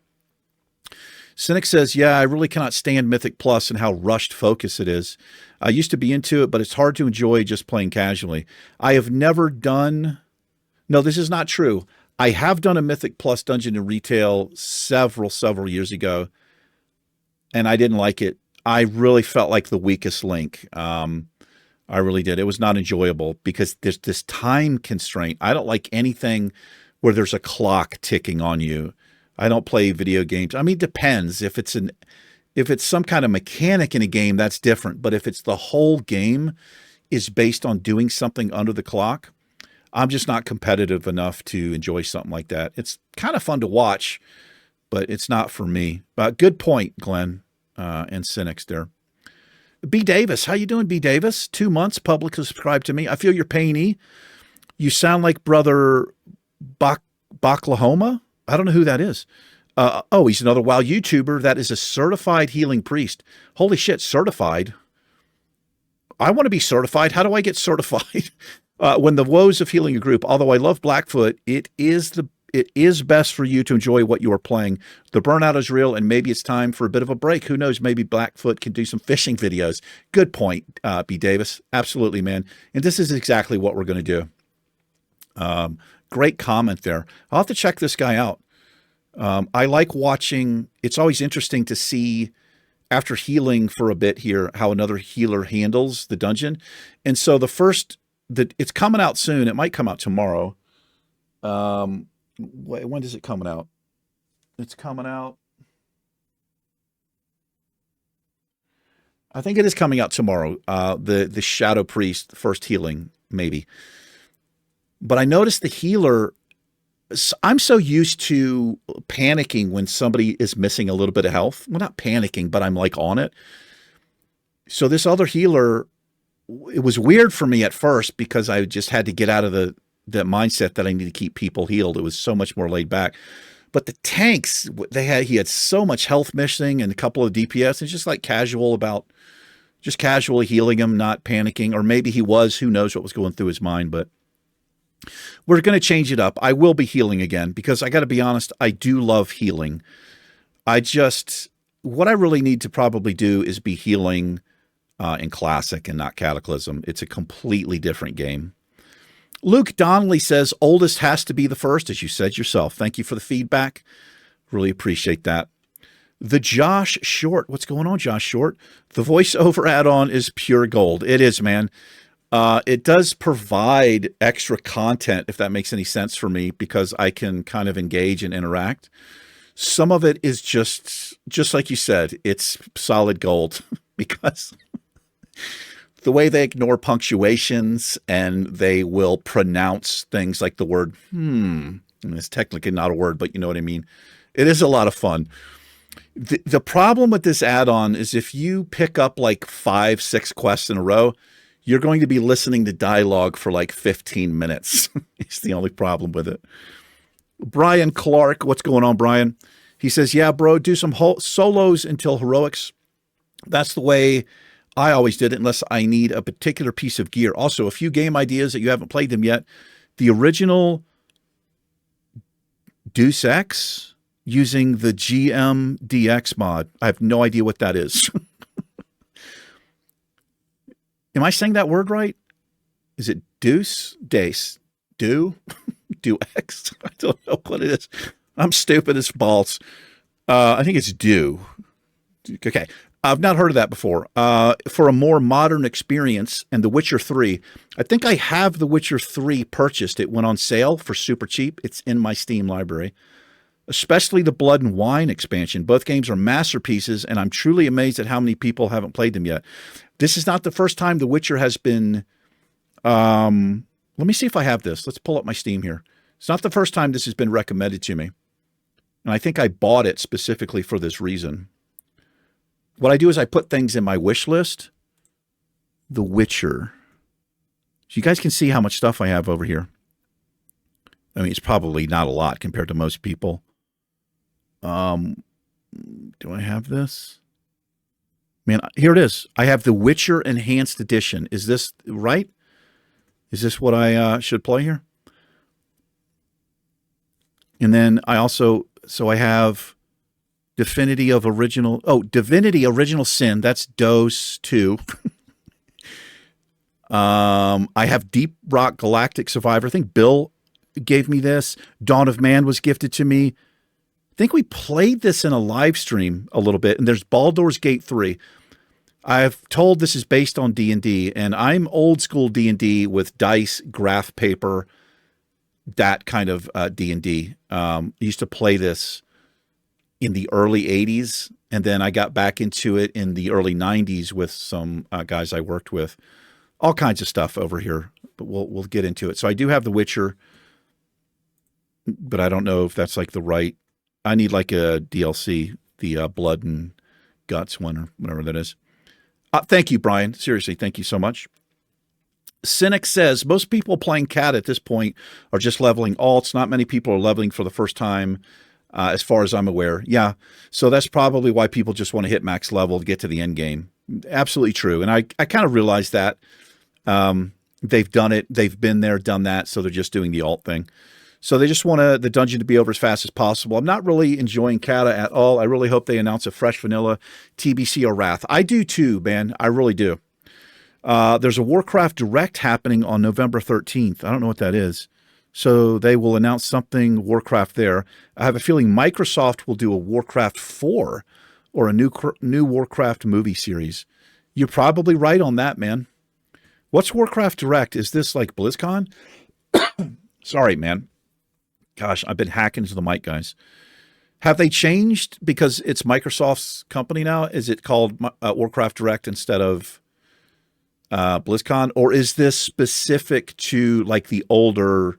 Cynic says, yeah, I really cannot stand Mythic Plus and how rushed focus it is. I used to be into it, but it's hard to enjoy just playing casually. I have never done... No, this is not true. I have done a Mythic Plus dungeon in retail several years ago, and I didn't like it. I really felt like the weakest link. I really did. It was not enjoyable because there's this time constraint. I don't like anything where there's a clock ticking on you. I don't play video games. I mean, it depends. If it's some kind of mechanic in a game, that's different. But if it's the whole game is based on doing something under the clock, I'm just not competitive enough to enjoy something like that. It's kind of fun to watch, but it's not for me. Good point, Glenn and Cynics there. B. Davis, how you doing, B. Davis? 2 months publicly subscribed to me. I feel your pain. You sound like Brother Baklahoma. I don't know who that is. Oh, he's another WoW YouTuber that is a certified healing priest. Holy shit, certified. I want to be certified. How do I get certified? When the woes of healing a group, although I love Blackfoot, it is best for you to enjoy what you are playing. The burnout is real, and maybe it's time for a bit of a break. Who knows? Maybe Blackfoot can do some fishing videos. Good point, B. Davis. Absolutely, man. And this is exactly what we're going to do. Great comment there. I'll have to check this guy out. I like watching. It's always interesting to see, after healing for a bit here, how another healer handles the dungeon. And so it's coming out soon. It might come out tomorrow. When is it coming out? It's coming out. I think it is coming out tomorrow. The Shadow Priest first healing, maybe. But I noticed the healer, I'm so used to panicking when somebody is missing a little bit of health. Well, not panicking, but I'm like on it. So this other healer, it was weird for me at first because I just had to get out of the mindset that I need to keep people healed. It was so much more laid back. But the tanks, he had so much health missing and a couple of DPS. It's just like just casually healing him, not panicking. Or maybe he was, who knows what was going through his mind. But we're going to change it up. I will be healing again because I got to be honest, I do love healing. What I really need to probably do is be healing in Classic and not Cataclysm. It's a completely different game. Luke Donnelly says, oldest has to be the first, as you said yourself. Thank you for the feedback. Really appreciate that. The Josh Short. What's going on, Josh Short? The voiceover add-on is pure gold. It is, man. It does provide extra content, if that makes any sense for me, because I can kind of engage and interact. Some of it is just like you said, it's solid gold because the way they ignore punctuations and they will pronounce things like the word, and it's technically not a word, but you know what I mean? It is a lot of fun. The problem with this add-on is if you pick up like 5-6 quests in a row, you're going to be listening to dialogue for like 15 minutes. It's the only problem with it. Brian Clark, what's going on, Brian? He says, yeah, bro, do some solos until heroics. That's the way I always did it, unless I need a particular piece of gear. Also, a few game ideas that you haven't played them yet. The original Deus Ex using the GMDX mod. I have no idea what that is. Am I saying that word right? Is it Deus? Deus? Do X? I don't know what it is. I'm stupid as balls. I think it's do. Okay. I've not heard of that before. For a more modern experience and The Witcher 3, I think I have The Witcher 3 purchased. It went on sale for super cheap. It's in my Steam library. Especially the Blood and Wine expansion. Both games are masterpieces, and I'm truly amazed at how many people haven't played them yet. This is not the first time The Witcher has been... let me see if I have this. Let's pull up my Steam here. It's not the first time this has been recommended to me. And I think I bought it specifically for this reason. What I do is I put things in my wish list. The Witcher. So you guys can see how much stuff I have over here. I mean, it's probably not a lot compared to most people. Do I have this? Man, here it is. I have the Witcher Enhanced Edition. Is this right? Is this what I should play here? And then I also, so I have Divinity Original Sin. That's DOS 2. I have Deep Rock Galactic Survivor. I think Bill gave me this. Dawn of Man was gifted to me. I think we played this in a live stream a little bit. And there's Baldur's Gate 3. I've told this is based on D&D, and I'm old school D&D with dice, graph paper, that kind of D&D. I used to play this in the early 80s, and then I got back into it in the early 90s with some guys I worked with. All kinds of stuff over here, but we'll get into it. So I do have The Witcher, but I don't know if that's like the right. I need like a DLC, the Blood and Guts one or whatever that is. Thank you, Brian. Seriously, thank you so much. Cynic says, most people playing CAT at this point are just leveling alts. Not many people are leveling for the first time, as far as I'm aware. Yeah, so that's probably why people just want to hit max level to get to the end game. Absolutely true. And I kind of realized that. They've done it. They've been there, done that, so they're just doing the alt thing. So they just want the dungeon to be over as fast as possible. I'm not really enjoying Kata at all. I really hope they announce a fresh vanilla TBC or Wrath. I do too, man. I really do. There's a Warcraft Direct happening on November 13th. I don't know what that is. So they will announce something Warcraft there. I have a feeling Microsoft will do a Warcraft 4 or a new Warcraft movie series. You're probably right on that, man. What's Warcraft Direct? Is this like BlizzCon? Sorry, man. Gosh, I've been hacking into the mic, guys. Have they changed because it's Microsoft's company now? Is it called Warcraft Direct instead of BlizzCon? Or is this specific to like the older,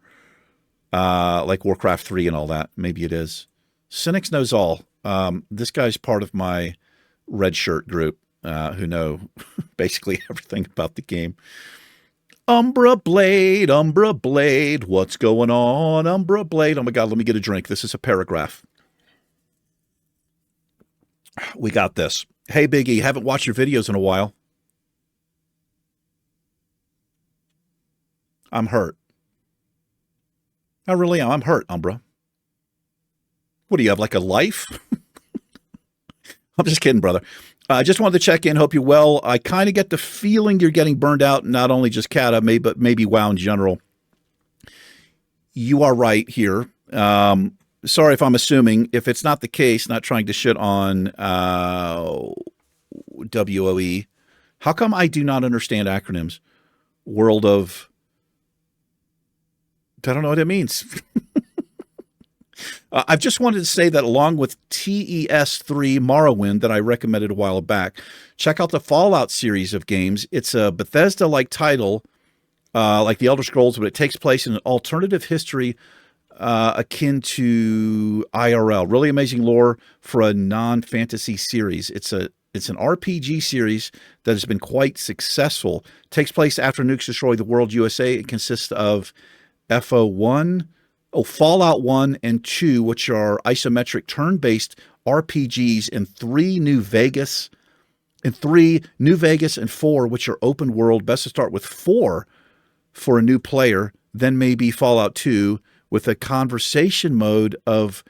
like Warcraft 3 and all that? Maybe it is. Cynics knows all. This guy's part of my red shirt group who know basically everything about the game. Umbra Blade, what's going on? Umbra Blade. Oh my God, let me get a drink. This is a paragraph. We got this. Hey, Biggie, haven't watched your videos in a while. I'm hurt. I really am. I'm hurt, Umbra. What do you have, like a life? I'm just kidding, brother. I just wanted to check in. Hope you're well. I kind of get the feeling you're getting burned out, not only just Kata, but maybe WoW in general. You are right here. Sorry if I'm assuming. If it's not the case, not trying to shit on WOE. How come I do not understand acronyms? World of... I don't know what it means. I've just wanted to say that along with TES3 Morrowind that I recommended a while back, check out the Fallout series of games. It's a Bethesda-like title, like the Elder Scrolls, but it takes place in an alternative history akin to IRL. Really amazing lore for a non-fantasy series. It's an RPG series that has been quite successful. It takes place after nukes destroy the world USA. It consists of Fallout 1 and 2, which are isometric turn-based RPGs, and 3 New Vegas, and 4, which are open world. Best to start with 4 for a new player, then maybe Fallout 2 with a conversation mode of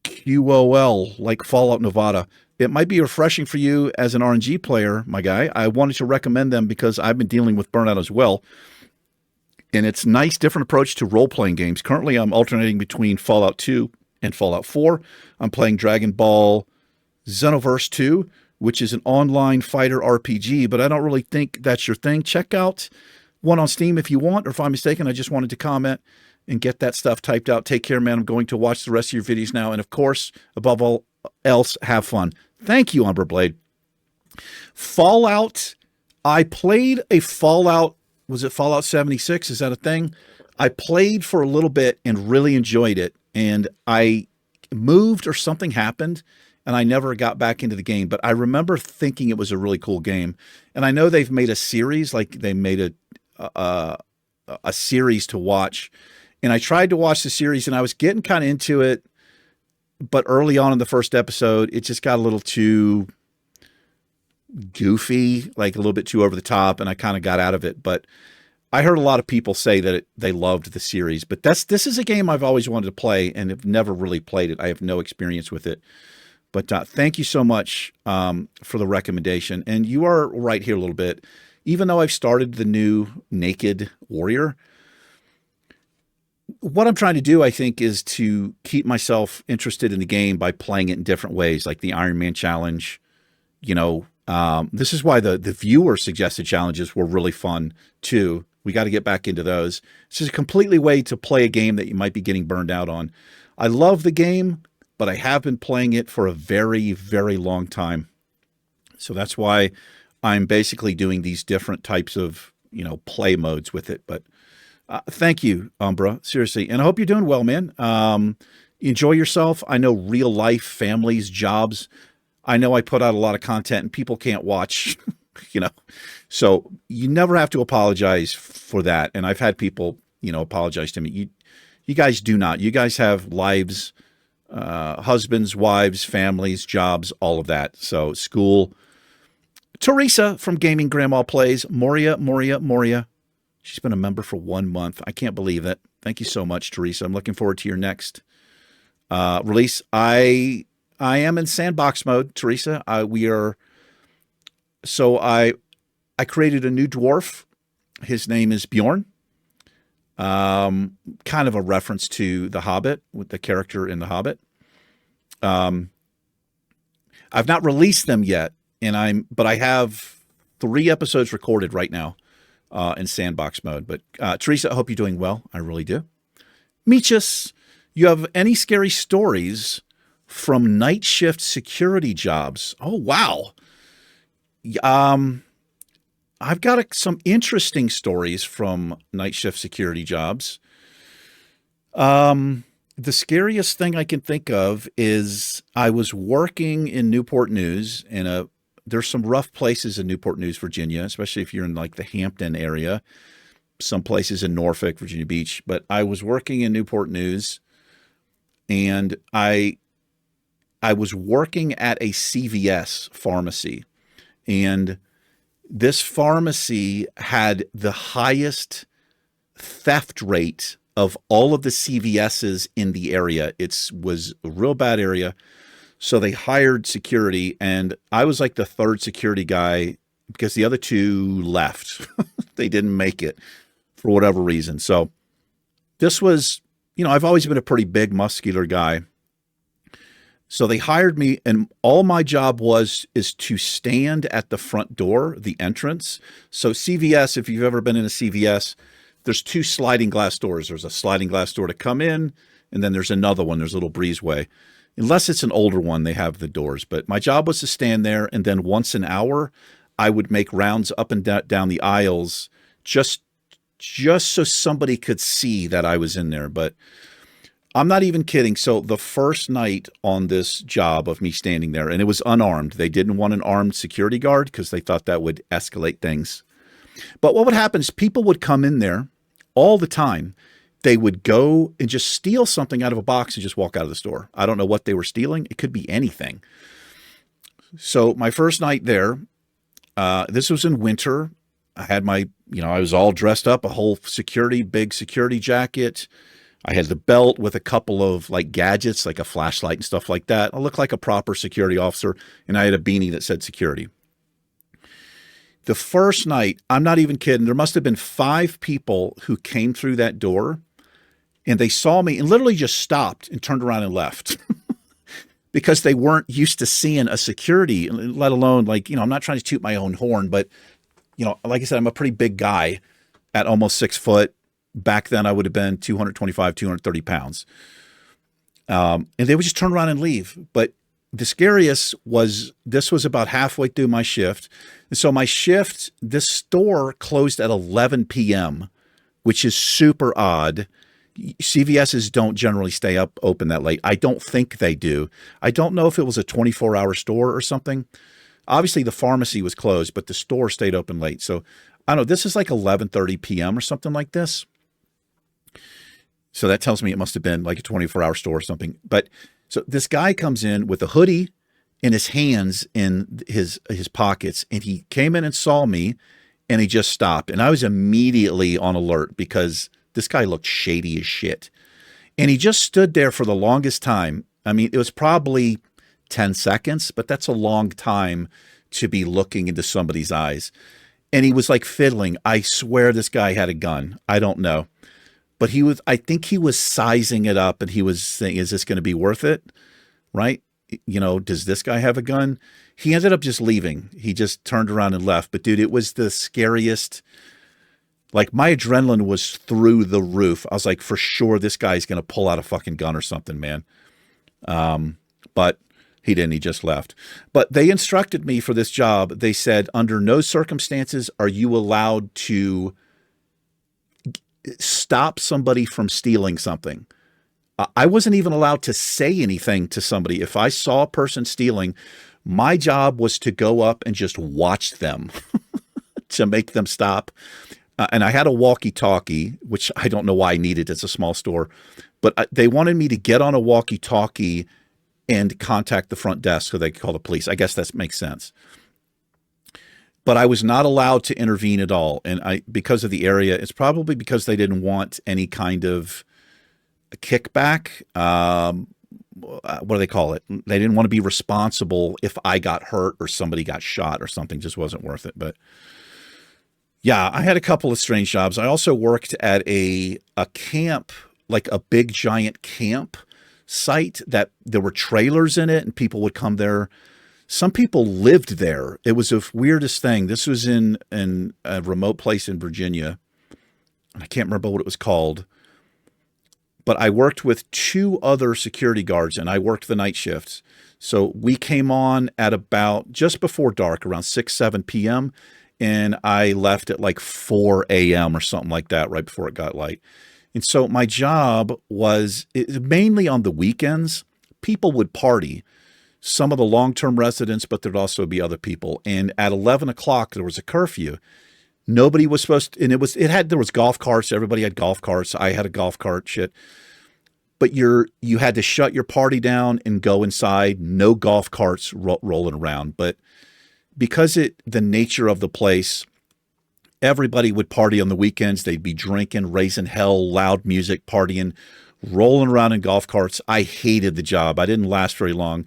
QOL, like Fallout Nevada. It might be refreshing for you as an RNG player, my guy. I wanted to recommend them because I've been dealing with burnout as well. And it's a nice, different approach to role-playing games. Currently, I'm alternating between Fallout 2 and Fallout 4. I'm playing Dragon Ball Xenoverse 2, which is an online fighter RPG, but I don't really think that's your thing. Check out one on Steam if you want, or if I'm mistaken, I just wanted to comment and get that stuff typed out. Take care, man. I'm going to watch the rest of your videos now. And, of course, above all else, have fun. Thank you, Umberblade. Fallout. I played a Fallout. Was it Fallout 76? Is that a thing? I played for a little bit and really enjoyed it. And I moved or something happened and I never got back into the game. But I remember thinking it was a really cool game. And I know they've made a series, like they made a series to watch. And I tried to watch the series and I was getting kind of into it. But early on in the first episode, it just got a little too goofy, like a little bit too over the top, and I kind of got out of it. But I heard a lot of people say that they loved the series, but this is a game I've always wanted to play and have never really played it. I have no experience with it. But thank you so much for the recommendation. And you are right here a little bit. Even though I've started the new Naked Warrior, what I'm trying to do, I think, is to keep myself interested in the game by playing it in different ways, like the Iron Man challenge. This is why the viewer suggested challenges were really fun too. We got to get back into those. It's just a completely way to play a game that you might be getting burned out on. I love the game, but I have been playing it for a very, very long time. So that's why I'm basically doing these different types of, play modes with it. But thank you, Umbra, seriously. And I hope you're doing well, man. Enjoy yourself. I know real life, families, jobs. I know I put out a lot of content and people can't watch, so you never have to apologize for that. And I've had people, apologize to me. You guys do not. You guys have lives, husbands, wives, families, jobs, all of that. So school. Teresa from Gaming Grandma Plays. Moria. She's been a member for 1 month. I can't believe it. Thank you so much, Teresa. I'm looking forward to your next release. I am in sandbox mode, Teresa. I created a new dwarf. His name is Bjorn. Kind of a reference to The Hobbit, with the character in The Hobbit. I've not released them yet, but I have 3 episodes recorded right now in sandbox mode. But Teresa, I hope you're doing well. I really do. Meechus, you have any scary stories from night shift security jobs? Oh, wow. I've got some interesting stories from night shift security jobs. The scariest thing I can think of is I was working in Newport News there's some rough places in Newport News, Virginia, especially if you're in like the Hampton area, some places in Norfolk, Virginia Beach. But I was working in Newport News and I was working at a CVS pharmacy, and this pharmacy had the highest theft rate of all of the CVSs in the area. It was a real bad area. So they hired security, and I was like the 3rd security guy because the other 2 left. They didn't make it for whatever reason. So this was, I've always been a pretty big, muscular guy. So they hired me, and all my job is to stand at the front door, the entrance. So CVS, if you've ever been in a CVS, there's 2 sliding glass doors. There's a sliding glass door to come in, and then there's another one. There's a little breezeway. Unless it's an older one, they have the doors. But my job was to stand there, and then once an hour, I would make rounds up and down the aisles just so somebody could see that I was in there. But I'm not even kidding. So the first night on this job of me standing there, and it was unarmed. They didn't want an armed security guard because they thought that would escalate things. But what would happen is people would come in there all the time. They would go and just steal something out of a box and just walk out of the store. I don't know what they were stealing. It could be anything. So my first night there, this was in winter. I had I was all dressed up, a whole big security jacket. I had the belt with a couple of like gadgets, like a flashlight and stuff like that. I looked like a proper security officer, and I had a beanie that said security. The first night, I'm not even kidding, there must have been 5 people who came through that door, and they saw me and literally just stopped and turned around and left because they weren't used to seeing a security, let alone I'm not trying to toot my own horn, but like I said, I'm a pretty big guy at almost 6 foot. Back then I would have been 225, 230 pounds. And they would just turn around and leave. But the scariest was, this was about halfway through my shift. And so my shift, this store closed at 11 p.m., which is super odd. CVS's don't generally stay open that late. I don't think they do. I don't know if it was a 24-hour store or something. Obviously, the pharmacy was closed, but the store stayed open late. So I don't know. This is like 11:30 p.m. or something like this. So that tells me it must have been like a 24-hour store or something. But so this guy comes in with a hoodie in his hands in his pockets, and he came in and saw me, and he just stopped. And I was immediately on alert because this guy looked shady as shit. And he just stood there for the longest time. I mean, it was probably 10 seconds, but that's a long time to be looking into somebody's eyes. And he was like fiddling. I swear this guy had a gun. I don't know. But I think he was sizing it up and he was saying, is this going to be worth it? Right? Does this guy have a gun? He ended up just leaving. He just turned around and left. But dude, it was the scariest. Like my adrenaline was through the roof. I was like, for sure, this guy's going to pull out a fucking gun or something, man. But he didn't. He just left. But they instructed me for this job. They said, under no circumstances are you allowed to stop somebody from stealing something. I wasn't even allowed to say anything to somebody. If I saw a person stealing, my job was to go up and just watch them to make them stop. And I had a walkie-talkie, which I don't know why I needed. It's a small store. But they wanted me to get on a walkie-talkie and contact the front desk so they could call the police. I guess that makes sense. But I was not allowed to intervene at all. And because of the area, it's probably because they didn't want any kind of kickback. What do they call it? They didn't want to be responsible if I got hurt or somebody got shot or something. Just wasn't worth it. But yeah, I had a couple of strange jobs. I also worked at a camp, like a big giant camp site that there were trailers in it and people would come there. Some people lived there. It was the weirdest thing. This was in a remote place in Virginia. I can't remember what it was called. But I worked with 2 other security guards and I worked the night shifts. So we came on at about just before dark, around 6, 7 p.m. And I left at like 4 a.m. or something like that, right before it got light. And so my job was mainly on the weekends. People would party. Some of the long-term residents, but there'd also be other people. And at 11 o'clock, there was a curfew. Nobody was supposed to, and there was golf carts. Everybody had golf carts. I had a golf cart, shit. But you had to shut your party down and go inside. No golf carts rolling around. But because the nature of the place, everybody would party on the weekends. They'd be drinking, raising hell, loud music, partying, rolling around in golf carts. I hated the job. I didn't last very long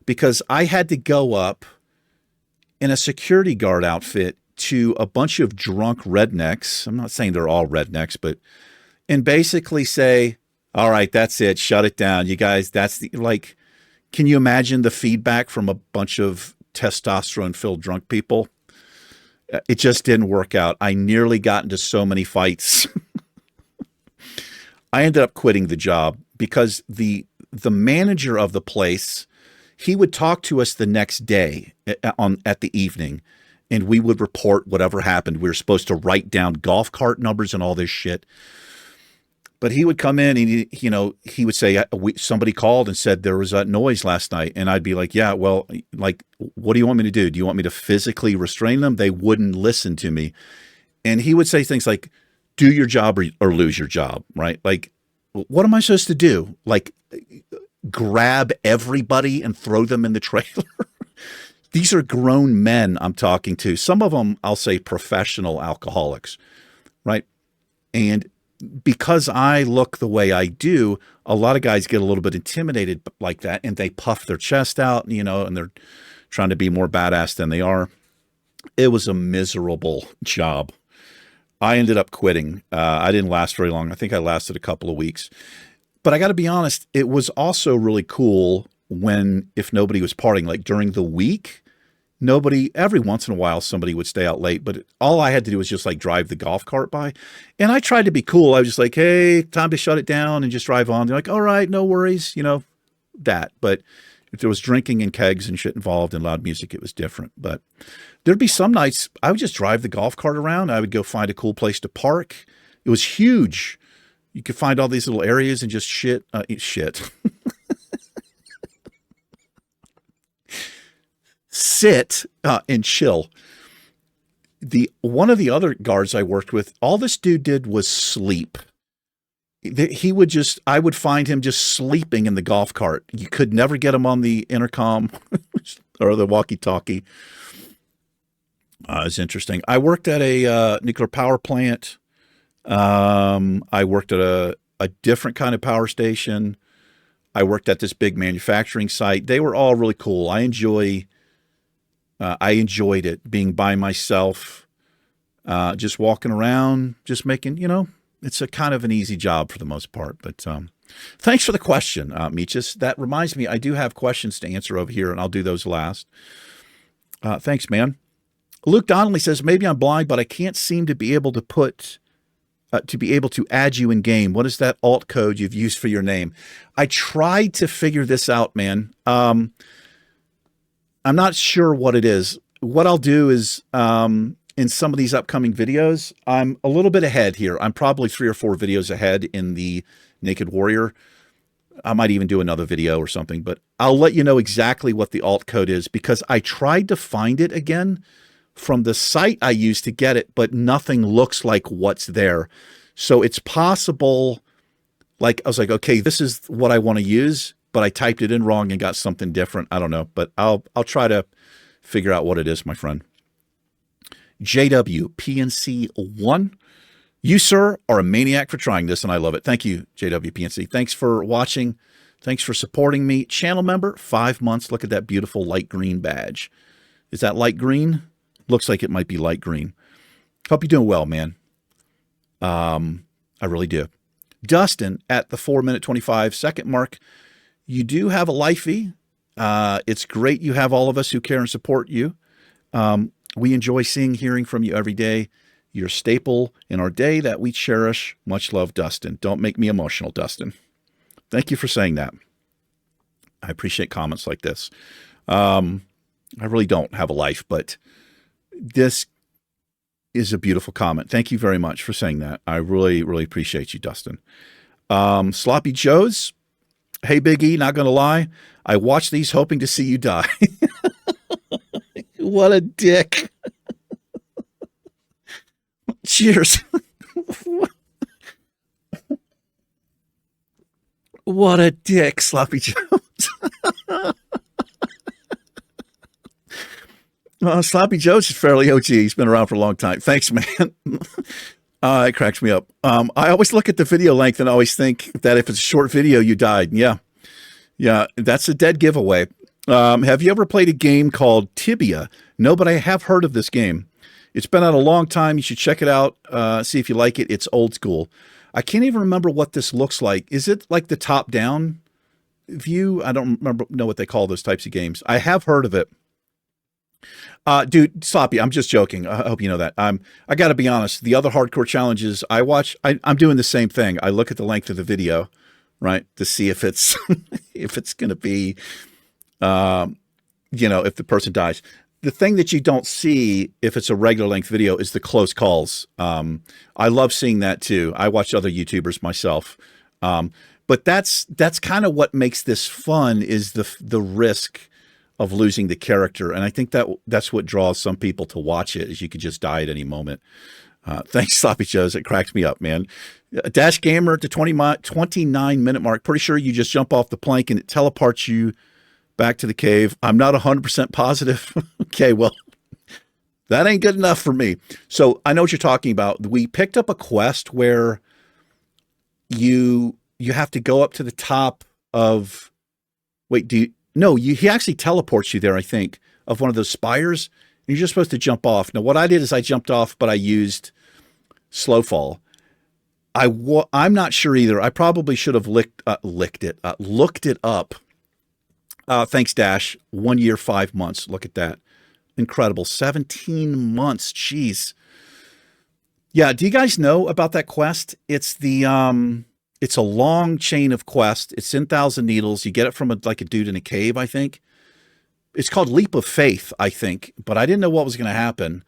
because I had to go up in a security guard outfit to a bunch of drunk rednecks. I'm not saying they're all rednecks, and basically say, all right, that's it. Shut it down. You guys, can you imagine the feedback from a bunch of testosterone-filled drunk people? It just didn't work out. I nearly got into so many fights. I ended up quitting the job because the manager of the place, he would talk to us the next day at the evening, and we would report whatever happened. We were supposed to write down golf cart numbers and all this shit. But he would come in and, he would say, somebody called and said there was a noise last night. And I'd be like, yeah, well, like, what do you want me to do? Do you want me to physically restrain them? They wouldn't listen to me. And he would say things like, do your job or lose your job, right? Like, what am I supposed to do? Like, grab everybody and throw them in the trailer? These are grown men I'm talking to. Some of them, I'll say professional alcoholics, right? And because I look the way I do, a lot of guys get a little bit intimidated like that, and they puff their chest out, and they're trying to be more badass than they are. It was a miserable job. I ended up quitting. I didn't last very long. I think I lasted a couple of weeks. But I got to be honest, it was also really cool if nobody was partying, like during the week. Every once in a while, somebody would stay out late, but all I had to do was just like drive the golf cart by. And I tried to be cool. I was just like, hey, time to shut it down and just drive on. They're like, all right, no worries, that. But if there was drinking and kegs and shit involved and loud music, it was different. But there'd be some nights I would just drive the golf cart around. I would go find a cool place to park. It was huge. You could find all these little areas and just shit. Sit and chill. One of the other guards I worked with, all this dude did was sleep. I would find him just sleeping in the golf cart. You could never get him on the intercom or the walkie-talkie. It's interesting. I worked at a nuclear power plant. I worked at a different kind of power station. I worked at this big manufacturing site. They were all really cool. I enjoyed it being by myself, just walking around, just making, it's a kind of an easy job for the most part. But thanks for the question, Meechus. That reminds me, I do have questions to answer over here, and I'll do those last. Thanks, man. Luke Donnelly says, maybe I'm blind, but I can't seem to be able to add you in game. What is that alt code you've used for your name? I tried to figure this out, man. I'm not sure what it is. What I'll do is, in some of these upcoming videos, I'm a little bit ahead here. I'm probably 3 or 4 videos ahead in the Naked Warrior. I might even do another video or something, but I'll let you know exactly what the alt code is, because I tried to find it again from the site I used to get it, but nothing looks like what's there. So it's possible, like, I was like, okay, this is what I want to use, but I typed it in wrong and got something different. I don't know, but I'll try to figure out what it is, my friend. JWPNC1. You, sir, are a maniac for trying this, and I love it. Thank you, JWPNC. Thanks for watching. Thanks for supporting me. Channel member, 5 months. Look at that beautiful light green badge. Is that light green? Looks like it might be light green. Hope you're doing well, man. I really do. Dustin, at the 4-minute 25-second mark, you do have a lifey. It's great you have all of us who care and support you. We enjoy hearing from you every day. You're a staple in our day that we cherish. Much love, Dustin. Don't make me emotional, Dustin. Thank you for saying that. I appreciate comments like this. I really don't have a life, but this is a beautiful comment. Thank you very much for saying that. I really, really appreciate you, Dustin. Sloppy Joe's. Hey, Big E, not going to lie. I watched these hoping to see you die. What a dick. Cheers. What a dick, Sloppy Joe's. Sloppy Joe's is fairly OG. He's been around for a long time. Thanks, man. It cracks me up. I always look at the video length and always think that if it's a short video, you died. Yeah. Yeah, that's a dead giveaway. Have you ever played a game called Tibia? No, but I have heard of this game. It's been out a long time. You should check it out. See if you like it. It's old school. I can't even remember what this looks like. Is it like the top-down view? I don't know what they call those types of games. I have heard of it. Dude, Sloppy, I'm just joking. I hope you know that. I got to be honest. The other hardcore challenges I watch, I'm doing the same thing. I look at the length of the video, right, to see if it's if it's going to be, if the person dies. The thing that you don't see if it's a regular length video is the close calls. I love seeing that too. I watch other YouTubers myself. But that's kind of what makes this fun, is the risk of losing the character. And I think that's what draws some people to watch it, is you could just die at any moment. Thanks, Sloppy Joe's. It cracks me up, man. Dash Gamer at the 29-minute mark. Pretty sure you just jump off the plank and it teleports you back to the cave. I'm not 100% positive. Okay, well, that ain't good enough for me. So I know what you're talking about. We picked up a quest where you have to go up to the top of, he actually teleports you there, I think, of one of those spires. And you're just supposed to jump off. Now, what I did is I jumped off, but I used slow fall. I'm not sure either. I probably should have looked it up. Thanks, Dash. 1 year, 5 months. Look at that. Incredible. 17 months. Jeez. Yeah. Do you guys know about that quest? It's it's a long chain of quests. It's in Thousand Needles. You get it from a dude in a cave, I think. It's called Leap of Faith, I think, but I didn't know what was going to happen.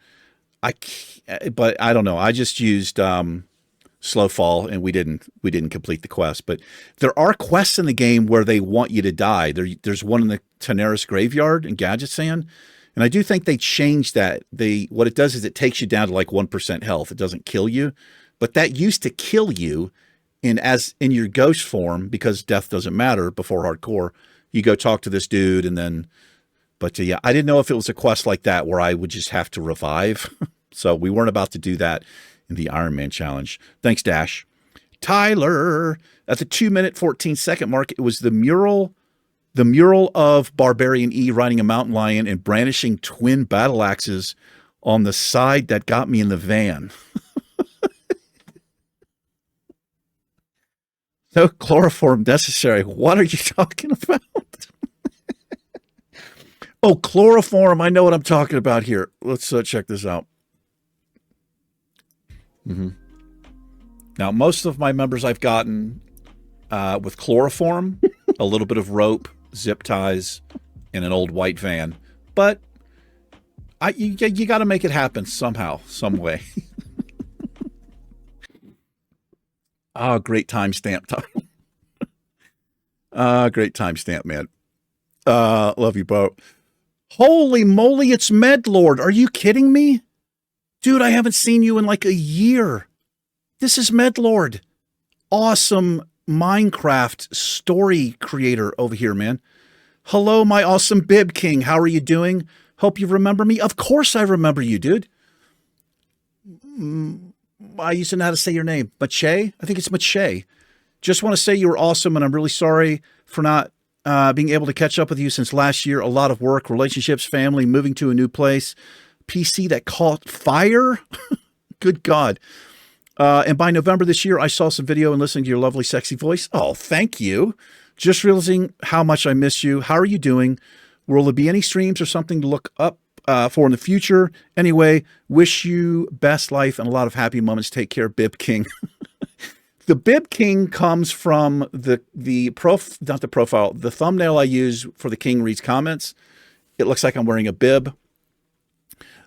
But I don't know. I just used slow fall, and we didn't complete the quest. But there are quests in the game where they want you to die. There's one in the Tanaris graveyard in Gadgetzan, and I do think they changed that. What it does is it takes you down to like 1% health. It doesn't kill you, but that used to kill you in your ghost form, because death doesn't matter before hardcore. You go talk to this dude, and then But yeah, I didn't know if it was a quest like that where I would just have to revive. So we weren't about to do that in the Iron Man challenge. Thanks, Dash. Tyler, at the 2-minute, 14-second mark, it was the mural of Barbarian E riding a mountain lion and brandishing twin battle axes on the side that got me in the van. No chloroform necessary. What are you talking about? Oh, chloroform. I know what I'm talking about here. Let's check this out. Now, most of my members I've gotten with chloroform, a little bit of rope, zip ties, and an old white van. But you got to make it happen somehow, some way. Oh, great timestamp, Tom. Great timestamp, man. Love you, Bo. Holy moly, it's Medlord. Are you kidding me? Dude, I haven't seen you in like a year. This is Medlord. Awesome Minecraft story creator over here, man. Hello, my awesome Bib King. How are you doing? Hope you remember me. Of course I remember you, dude. I used to know how to say your name. Mache? I think it's Mache. Just want to say you were awesome, and I'm really sorry for not being able to catch up with you since last year. A lot of work, relationships, family, moving to a new place, PC that caught fire. Good God. And by November this year, I saw some video and listening to your lovely, sexy voice. Oh, thank you. Just realizing how much I miss you. How are you doing? Will there be any streams or something to look up for in the future? Anyway, wish you best life and a lot of happy moments. Take care, Bib King. The Bib King comes from the thumbnail I use for the King Reads Comments. It looks like I'm wearing a bib.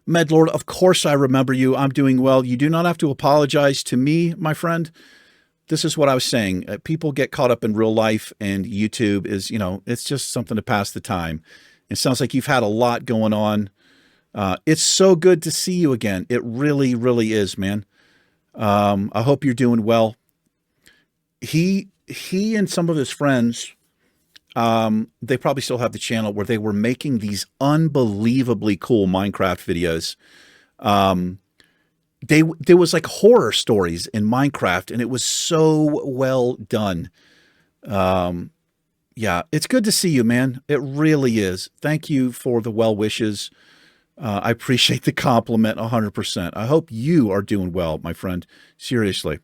Medlord, of course I remember you. I'm doing well. You do not have to apologize to me, my friend. This is what I was saying. People get caught up in real life, and YouTube is, it's just something to pass the time. It sounds like you've had a lot going on. It's so good to see you again. It really, really is, man. I hope you're doing well. He and some of his friends, they probably still have the channel where they were making these unbelievably cool Minecraft videos. There was like horror stories in Minecraft, and it was so well done. Yeah, it's good to see you, man. It really is. Thank you for the well wishes. I appreciate the compliment 100%. I hope you are doing well, my friend. Seriously.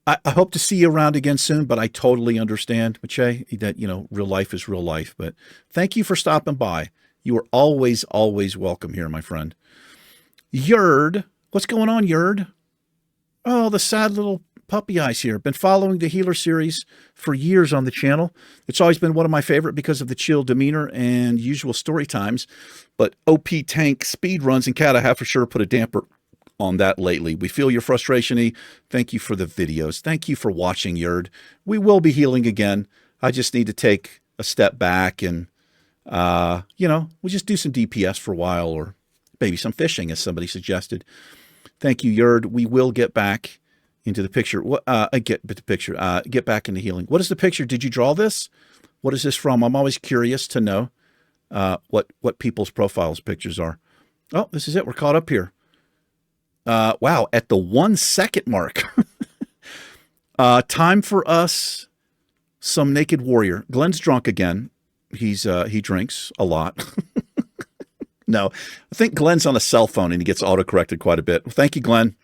I hope to see you around again soon, but I totally understand, Mache, that, real life is real life. But thank you for stopping by. You are always, always welcome here, my friend. Yerd. What's going on, Yerd? Oh, the sad little puppy eyes here. Been following the Healer series for years on the channel. It's always been one of my favorite because of the chill demeanor and usual story times. But OP tank speed runs and Kata have for sure put a damper on that lately. We feel your frustration, E. Thank you for the videos. Thank you for watching, Yerd. We will be healing again. I just need to take a step back and, we'll just do some DPS for a while, or maybe some fishing, as somebody suggested. Thank you, Yerd. We will get back into the picture. Get back into healing. What is the picture? Did you draw this? What is this from? I'm always curious to know what people's profiles pictures are. Oh, this is it. We're caught up here. Wow, at the 1 second mark. Time for us some Naked Warrior. Glenn's drunk again. He drinks a lot. No, I think Glenn's on a cell phone and he gets autocorrected quite a bit. Thank you, Glenn.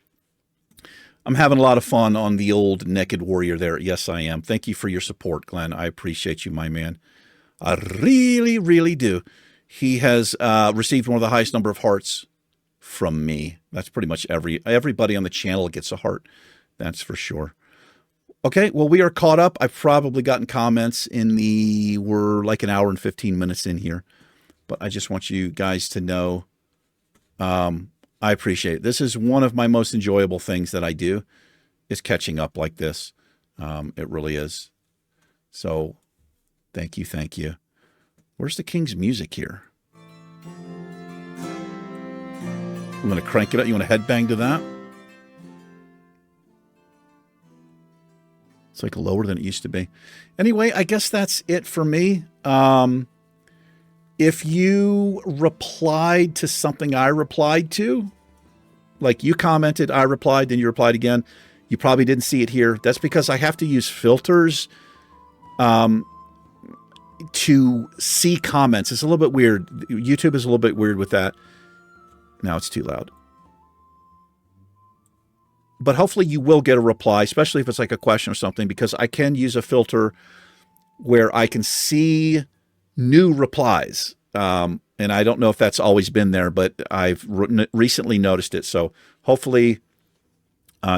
I'm having a lot of fun on the old Naked Warrior there. Yes, I am. Thank you for your support, Glenn. I appreciate you, my man. I really, really do. He has received one of the highest number of hearts from me. That's pretty much everybody on the channel gets a heart. That's for sure. Okay, well, we are caught up. I've probably gotten comments we're like an hour and 15 minutes in here, but I just want you guys to know, I appreciate it. This is one of my most enjoyable things that I do, is catching up like this. It really is. So thank you. Thank you. Where's the King's music here? I'm going to crank it up. You want to headbang to that? It's like lower than it used to be. Anyway, I guess that's it for me. If if you replied to something I replied to, like you commented, I replied, then you replied again, you probably didn't see it here. That's because I have to use filters to see comments. It's a little bit weird. YouTube is a little bit weird with that. Now it's too loud. But hopefully you will get a reply, especially if it's like a question or something, because I can use a filter where I can see new replies. And I don't know if that's always been there, but I've recently noticed it. So hopefully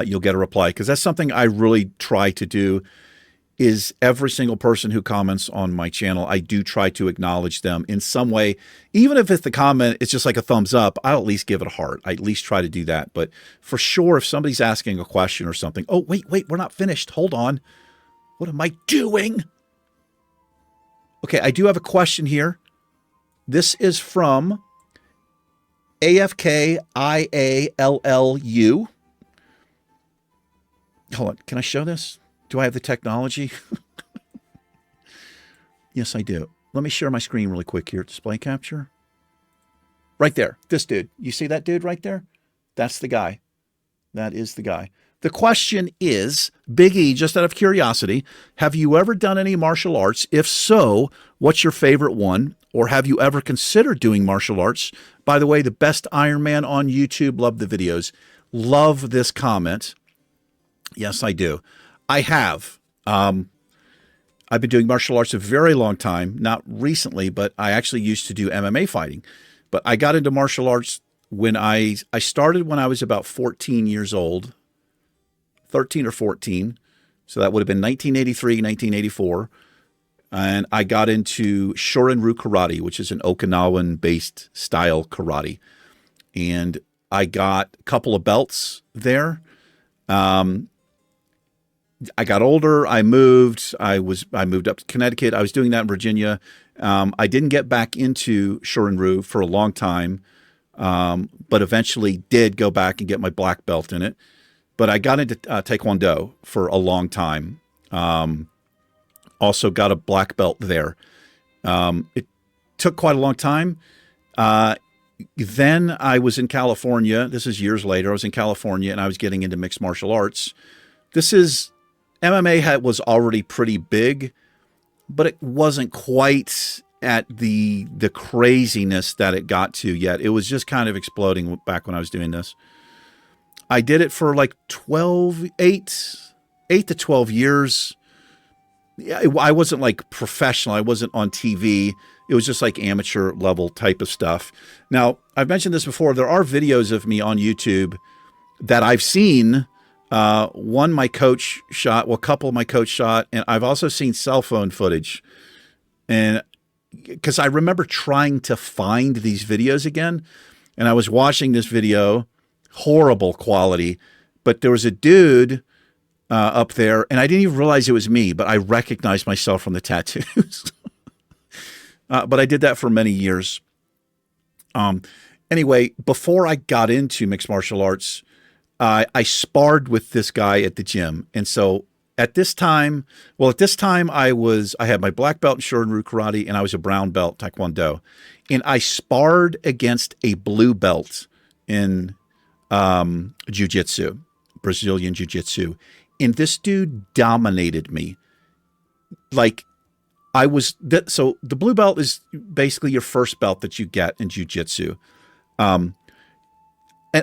you'll get a reply, because that's something I really try to do. Is every single person who comments on my channel, I do try to acknowledge them in some way. Even if it's the comment, it's just like a thumbs up, I'll at least give it a heart. I at least try to do that. But for sure, if somebody's asking a question or something, oh, wait, we're not finished. Hold on. What am I doing? Okay, I do have a question here. This is from AFKIALLU. Hold on, can I show this? Do I have the technology? Yes, I do. Let me share my screen really quick here. Display capture. Right there. This dude. You see that dude right there? That's the guy. That is the guy. The question is, Big E, just out of curiosity, have you ever done any martial arts? If so, what's your favorite one? Or have you ever considered doing martial arts? By the way, the best Iron Man on YouTube. Love the videos. Love this comment. Yes, I do. I have. I've been doing martial arts a very long time, not recently, but I actually used to do MMA fighting. But I got into martial arts when I started when I was about 14 years old, 13 or 14. So that would have been 1983, 1984. And I got into Shorin-ryu karate, which is an Okinawan-based style karate. And I got a couple of belts there. I got older. I moved. I moved up to Connecticut. I was doing that in Virginia. I didn't get back into Shorin-ryu for a long time, but eventually did go back and get my black belt in it. But I got into Taekwondo for a long time. Also got a black belt there. It took quite a long time. Then I was in California. This is years later. I was in California and I was getting into mixed martial arts. MMA was already pretty big, but it wasn't quite at the craziness that it got to yet. It was just kind of exploding back when I was doing this. I did it for like 8 to 12 years. I wasn't like professional. I wasn't on TV. It was just like amateur level type of stuff. Now, I've mentioned this before. There are videos of me on YouTube that I've seen. One my coach shot, well, a couple of my coach shot, and I've also seen cell phone footage. And because I remember trying to find these videos again, and I was watching this video, horrible quality, but there was a dude up there, and I didn't even realize it was me, but I recognized myself from the tattoos. But I did that for many years. Anyway, before I got into mixed martial arts, I sparred with this guy at the gym. And so at this time I had my black belt in Shorin-ryu karate and I was a brown belt Taekwondo. And I sparred against a blue belt in jiu-jitsu, Brazilian jiu-jitsu. And this dude dominated me. Like so the blue belt is basically your first belt that you get in jiu-jitsu. And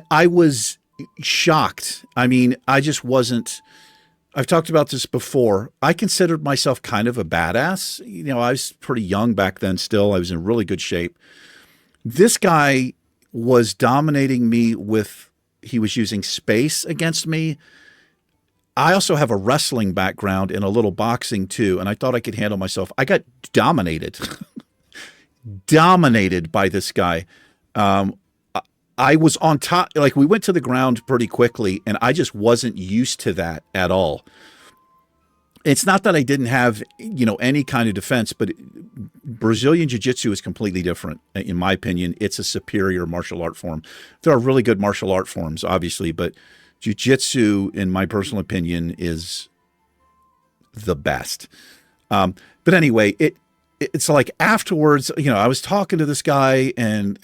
I was shocked. I mean, I just wasn't. I've talked about this before. I considered myself kind of a badass. You know, I was pretty young back then still. I was in really good shape. This guy was dominating me he was using space against me. I also have a wrestling background and a little boxing too, and I thought I could handle myself. I got dominated. Dominated by this guy. I was on top, like we went to the ground pretty quickly and I just wasn't used to that at all. It's not that I didn't have, any kind of defense, but Brazilian jiu-jitsu is completely different. In my opinion, it's a superior martial art form. There are really good martial art forms, obviously, but jiu-jitsu, in my personal opinion, is the best. But anyway, it's like afterwards, I was talking to this guy and,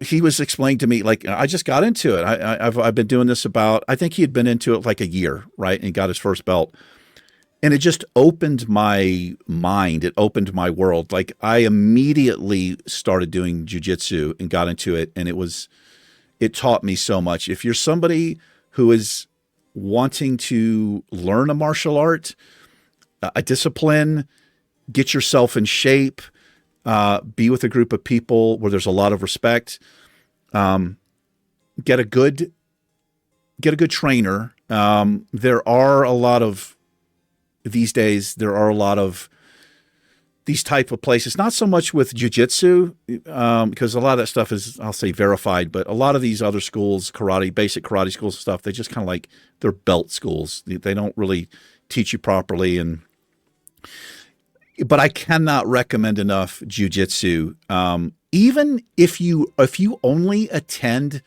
he was explaining to me, like, I just got into it. I've been doing this I think he had been into it like a year, right? And got his first belt. And it just opened my mind. It opened my world. Like I immediately started doing jujitsu and got into it. And it taught me so much. If you're somebody who is wanting to learn a martial art, a discipline, get yourself in shape, be with a group of people where there's a lot of respect, get a good trainer. These days, there are a lot of these type of places, not so much with jiu-jitsu, because a lot of that stuff is, I'll say, verified, but a lot of these other schools, basic karate schools and stuff, they just kind of like, they're belt schools. They don't really teach you properly. But I cannot recommend enough jiu-jitsu. Even if you only attend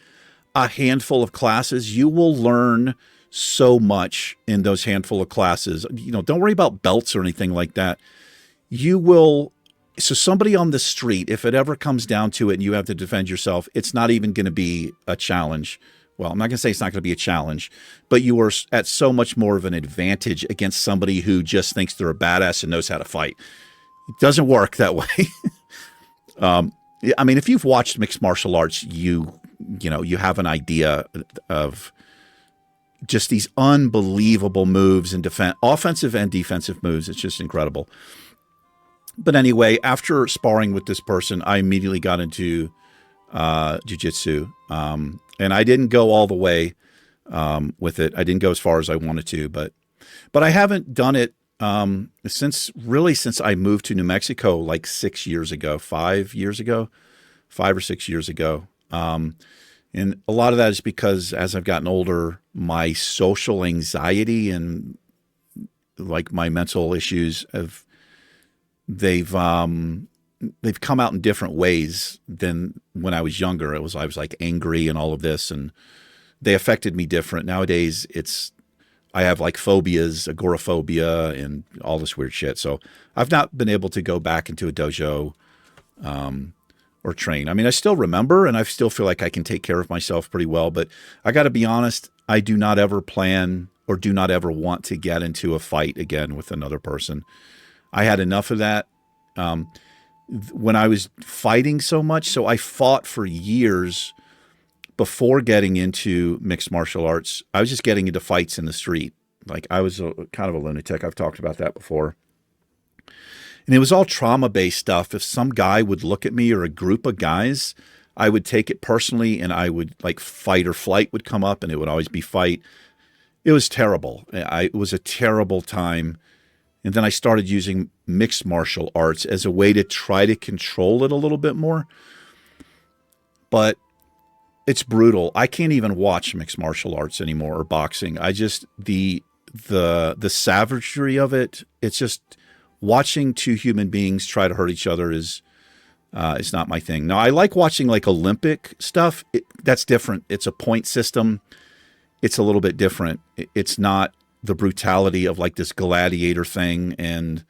a handful of classes, you will learn so much in those handful of classes. Don't worry about belts or anything like that. So somebody on the street, if it ever comes down to it and you have to defend yourself, it's not even going to be a challenge. Well, I'm not going to say it's not going to be a challenge, but you are at so much more of an advantage against somebody who just thinks they're a badass and knows how to fight. It doesn't work that way. I mean, if you've watched mixed martial arts, you have an idea of just these unbelievable moves and offensive and defensive moves. It's just incredible. But anyway, after sparring with this person, I immediately got into jiu-jitsu. And I didn't go all the way with it. I didn't go as far as I wanted to, but I haven't done it since I moved to New Mexico like 5 or 6 years ago. And a lot of that is because as I've gotten older, my social anxiety and like my mental issues they've come out in different ways than when I was younger. I was like angry and all of this, and they affected me different. Nowadays, I have like phobias, agoraphobia, and all this weird shit. So I've not been able to go back into a dojo or train. I mean, I still remember, and I still feel like I can take care of myself pretty well. But I got to be honest, I do not ever plan or do not ever want to get into a fight again with another person. I had enough of that. When I was fighting so much, so I fought for years before getting into mixed martial arts. I was just getting into fights in the street. Like I was kind of a lunatic. I've talked about that before. And it was all trauma-based stuff. If some guy would look at me or a group of guys, I would take it personally and I would like fight or flight would come up and it would always be fight. It was terrible. It was a terrible time. And then I started using mixed martial arts as a way to try to control it a little bit more. But it's brutal. I can't even watch mixed martial arts anymore or boxing. I just, the savagery of it, it's just watching two human beings try to hurt each other is not my thing. Now, I like watching like Olympic stuff. That's different. It's a point system. It's a little bit different. It's not the brutality of like this gladiator thing. And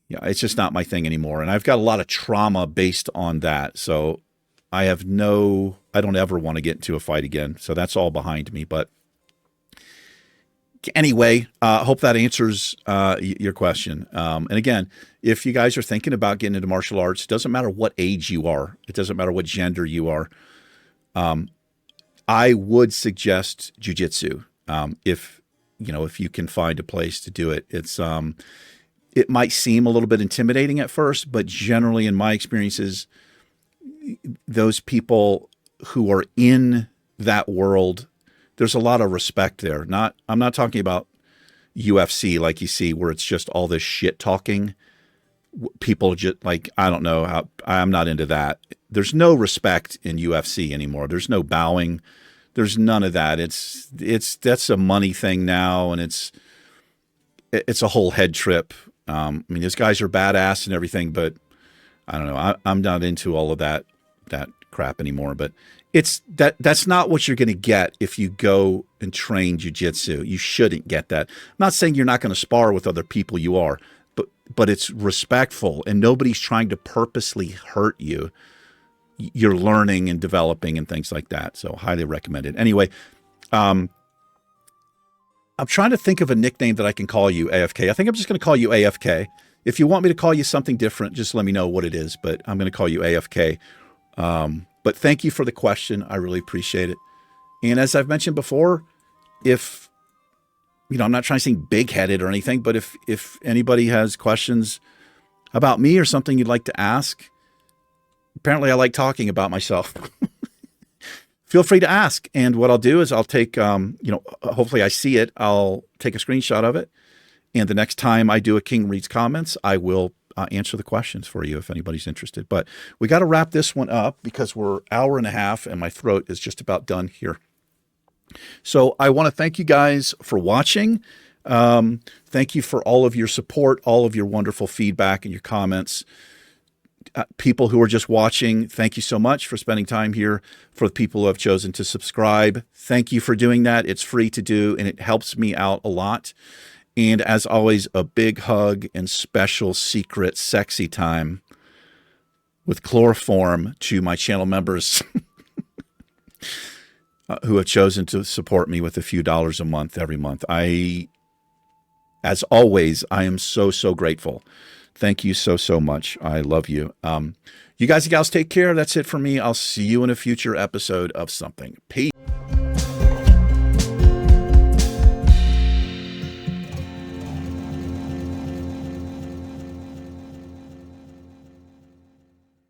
yeah, it's just not my thing anymore. And I've got a lot of trauma based on that. So I don't ever want to get into a fight again. So that's all behind me. But anyway, hope that answers your question. And again, if you guys are thinking about getting into martial arts, it doesn't matter what age you are. It doesn't matter what gender you are. I would suggest jiu-jitsu. If you can find a place to do it. It might seem a little bit intimidating at first, but generally in my experiences, those people who are in that world, there's a lot of respect there. I'm not talking about UFC like you see where it's just all this shit talking. People just like, I don't know how, I'm not into that. There's no respect in UFC anymore. There's no bowing. There's none of that. That's a money thing now. And it's a whole head trip. I mean, those guys are badass and everything, but I don't know. I'm not into all of that crap anymore, but that's not what you're going to get if you go and train jiu-jitsu. You shouldn't get that. I'm not saying you're not going to spar with other people. You are. but it's respectful and nobody's trying to purposely hurt you. You're learning and developing and things like that. So highly recommended. Anyway, I'm trying to think of a nickname that I can call you, AFK. I think I'm just going to call you AFK. If you want me to call you something different, just let me know what it is, but I'm going to call you AFK. But thank you for the question. I really appreciate it. And as I've mentioned before, if, I'm not trying to seem big-headed or anything, but if anybody has questions about me or something you'd like to ask, apparently I like talking about myself. Feel free to ask. And what I'll do is I'll take, hopefully I see it. I'll take a screenshot of it. And the next time I do a King Reads Comments, I will answer the questions for you if anybody's interested. But we got to wrap this one up because we're an hour and a half and my throat is just about done here. So I want to thank you guys for watching. Thank you for all of your support, all of your wonderful feedback and your comments. People who are just watching, thank you so much for spending time here. For the people who have chosen to subscribe, thank you for doing that. It's free to do and it helps me out a lot. And as always, a big hug and special secret sexy time with chloroform to my channel members who have chosen to support me with a few dollars a month every month. As always, I am so, so grateful. Thank you so, so much. I love you. You guys and gals take care. That's it for me. I'll see you in a future episode of something. Peace.